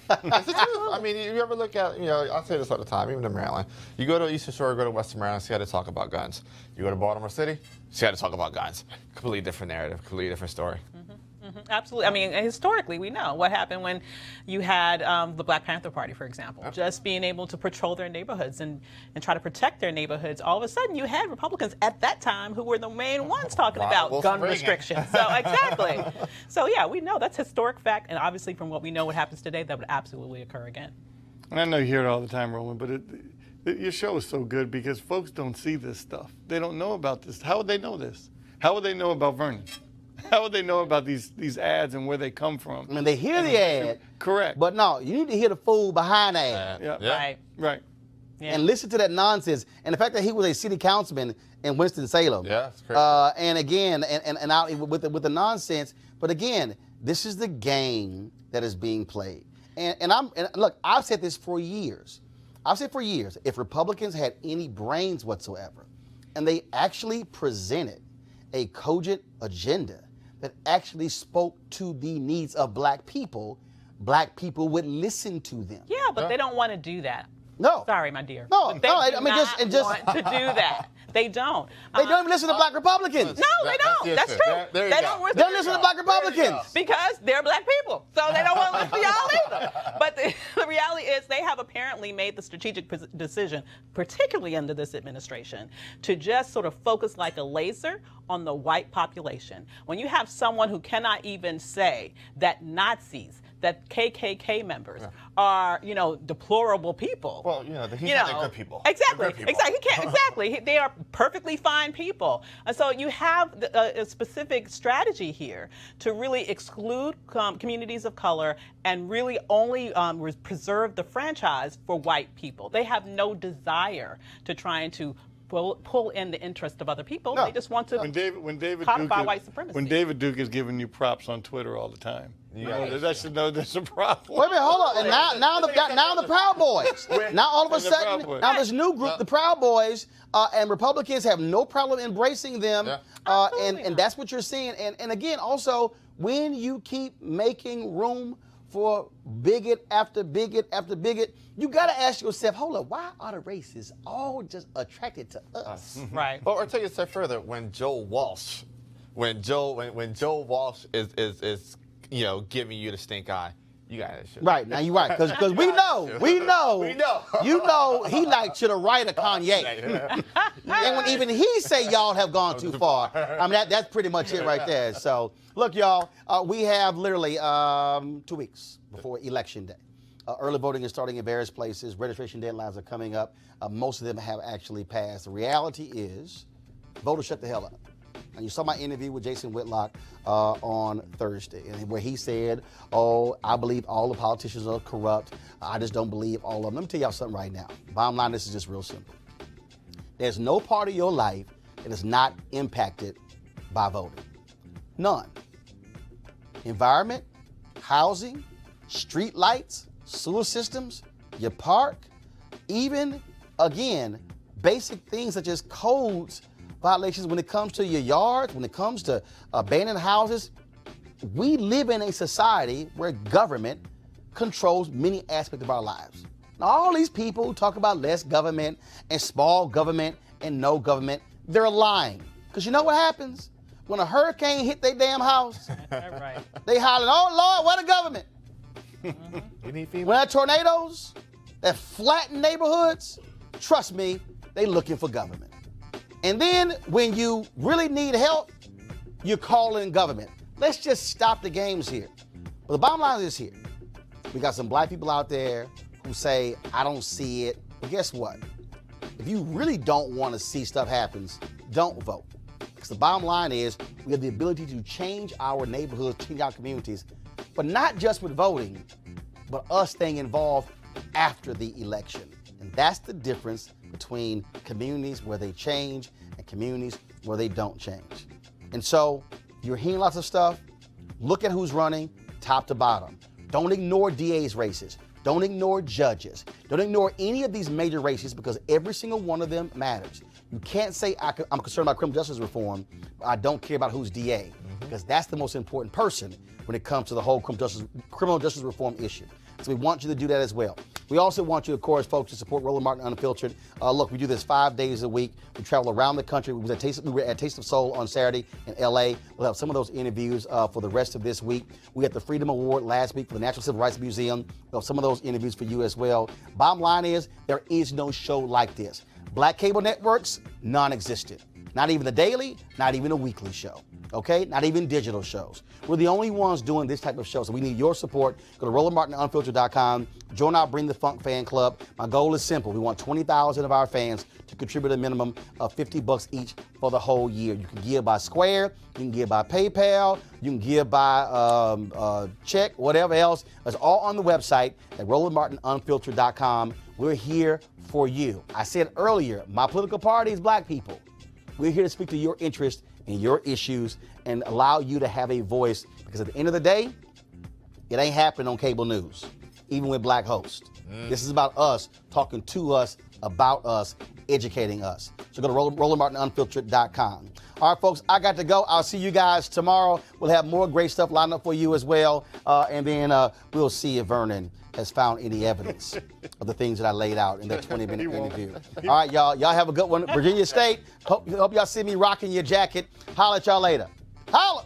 That's the truth. I mean, you ever look at, I say this all the time, even in Maryland. You go to Eastern Shore, go to Western Maryland, see how they talk about guns. You go to Baltimore City, see how they talk about guns. Completely different narrative, completely different story. Absolutely. I mean, historically, we know what happened when you had the Black Panther Party, for example, just being able to patrol their neighborhoods and try to protect their neighborhoods. All of a sudden, you had Republicans at that time who were the main ones talking about gun restrictions. So, exactly. So, yeah, we know that's historic fact. And obviously, from what we know what happens today, that would absolutely occur again. And I know you hear it all the time, Roland, but your show is so good because folks don't see this stuff. They don't know about this. How would they know this? How would they know about Vernon? How would they know about these ads and where they come from? I mean, they hear the ad. Correct. But no, you need to hear the fool behind the ad. Right. Yeah. And listen to that nonsense. And the fact that he was a city councilman in Winston-Salem. Yeah, that's crazy. And again, and out with the nonsense. But again, this is the game that is being played. And look, I've said this for years. I've said for years, if Republicans had any brains whatsoever, and they actually presented a cogent agenda that actually spoke to the needs of black people would listen to them. Yeah, but they don't want to do that. No. Sorry, my dear. No, they I mean, want just to do that. They don't. They don't even listen to black Republicans. No, they don't. That's true. They don't listen to black Republicans. Because they're black people. So they don't want to listen to y'all either. But the reality is they have apparently made the strategic decision, particularly under this administration, to just sort of focus like a laser on the white population. When you have someone who cannot even say that Nazis, that KKK members are, deplorable people. Well, he's not they're good people. Exactly. Good people. Exactly. He can't. Exactly. They are perfectly fine people. And so you have a specific strategy here to really exclude communities of color and really only preserve the franchise for white people. They have no desire to try and to pull in the interest of other people. No. They just want to when David codify Duke white supremacy. When David Duke is giving you props on Twitter all the time, that should know there's a problem. Wait a minute, hold on. And now the Proud Boys. Now all of a sudden, now this new group, the Proud Boys, and Republicans have no problem embracing them, and that's what you're seeing. And again, also, when you keep making room for bigot after bigot after bigot, you got to ask yourself, hold up, why are the racists all just attracted to us? Right. Or take it a step further, when Joe Walsh is giving you the stink eye, you got that shit. Right, now you're right, because we know he like to the right of Kanye. And when even he say y'all have gone too far, I mean, that's pretty much it right there. So, look, y'all, we have literally 2 weeks before Election Day. Early voting is starting in various places. Registration deadlines are coming up. Most of them have actually passed. The reality is, voters shut the hell up. And you saw my interview with Jason Whitlock on Thursday, where he said, I believe all the politicians are corrupt. I just don't believe all of them. Let me tell y'all something right now. Bottom line, this is just real simple. There's no part of your life that is not impacted by voting. None. Environment, housing, street lights, sewer systems, your park, even, again, basic things such as codes violations when it comes to your yards, when it comes to abandoned houses. We live in a society where government controls many aspects of our lives. Now, all these people who talk about less government and small government and no government, they're lying. Because you know what happens? When a hurricane hit their damn house, right. They hollering, oh, Lord, where the government? When there are tornadoes that flatten neighborhoods, trust me, they looking for government. And then when you really need help, you're calling government. Let's just stop the games here. But the bottom line is here. We got some black people out there who say, I don't see it. But guess what? If you really don't want to see stuff happen, don't vote. Because the bottom line is we have the ability to change our neighborhoods, change our communities, but not just with voting, but us staying involved after the election. And that's the difference between communities where they change and communities where they don't change. And so you're hearing lots of stuff. Look at who's running top to bottom. Don't ignore DA's races. Don't ignore judges. Don't ignore any of these major races because every single one of them matters. You can't say I'm concerned about criminal justice reform, but I don't care about who's DA, because that's the most important person when it comes to the whole criminal justice reform issue. So we want you to do that as well. We also want you, of course, folks, to support Roland Martin Unfiltered. Look, we do this 5 days a week. We travel around the country. We were at Taste of Soul on Saturday in LA. We'll have some of those interviews for the rest of this week. We had the Freedom Award last week for the Natural Civil Rights Museum. We'll have some of those interviews for you as well. Bottom line is, there is no show like this. Black cable networks, non-existent. Not even the daily, not even a weekly show. Okay? Not even digital shows. We're the only ones doing this type of show, so we need your support. Go to RolandMartinUnfiltered.com. Join our Bring the Funk fan club. My goal is simple. We want 20,000 of our fans to contribute a minimum of $50 each for the whole year. You can give by Square, you can give by PayPal, you can give by check, whatever else. It's all on the website at RolandMartinUnfiltered.com. We're here for you. I said earlier, my political party is black people. We're here to speak to your interests and your issues and allow you to have a voice, because at the end of the day, it ain't happening on cable news, even with black hosts. This is about us, talking to us, about us, educating us. So go to RolandMartinUnfiltered.com. All right, folks, I got to go. I'll see you guys tomorrow. We'll have more great stuff lined up for you as well. And then we'll see if Vernon has found any evidence of the things that I laid out in that 20-minute interview. All right, y'all. Y'all have a good one. Virginia State, hope y'all see me rocking your jacket. Holla at y'all later. Holla!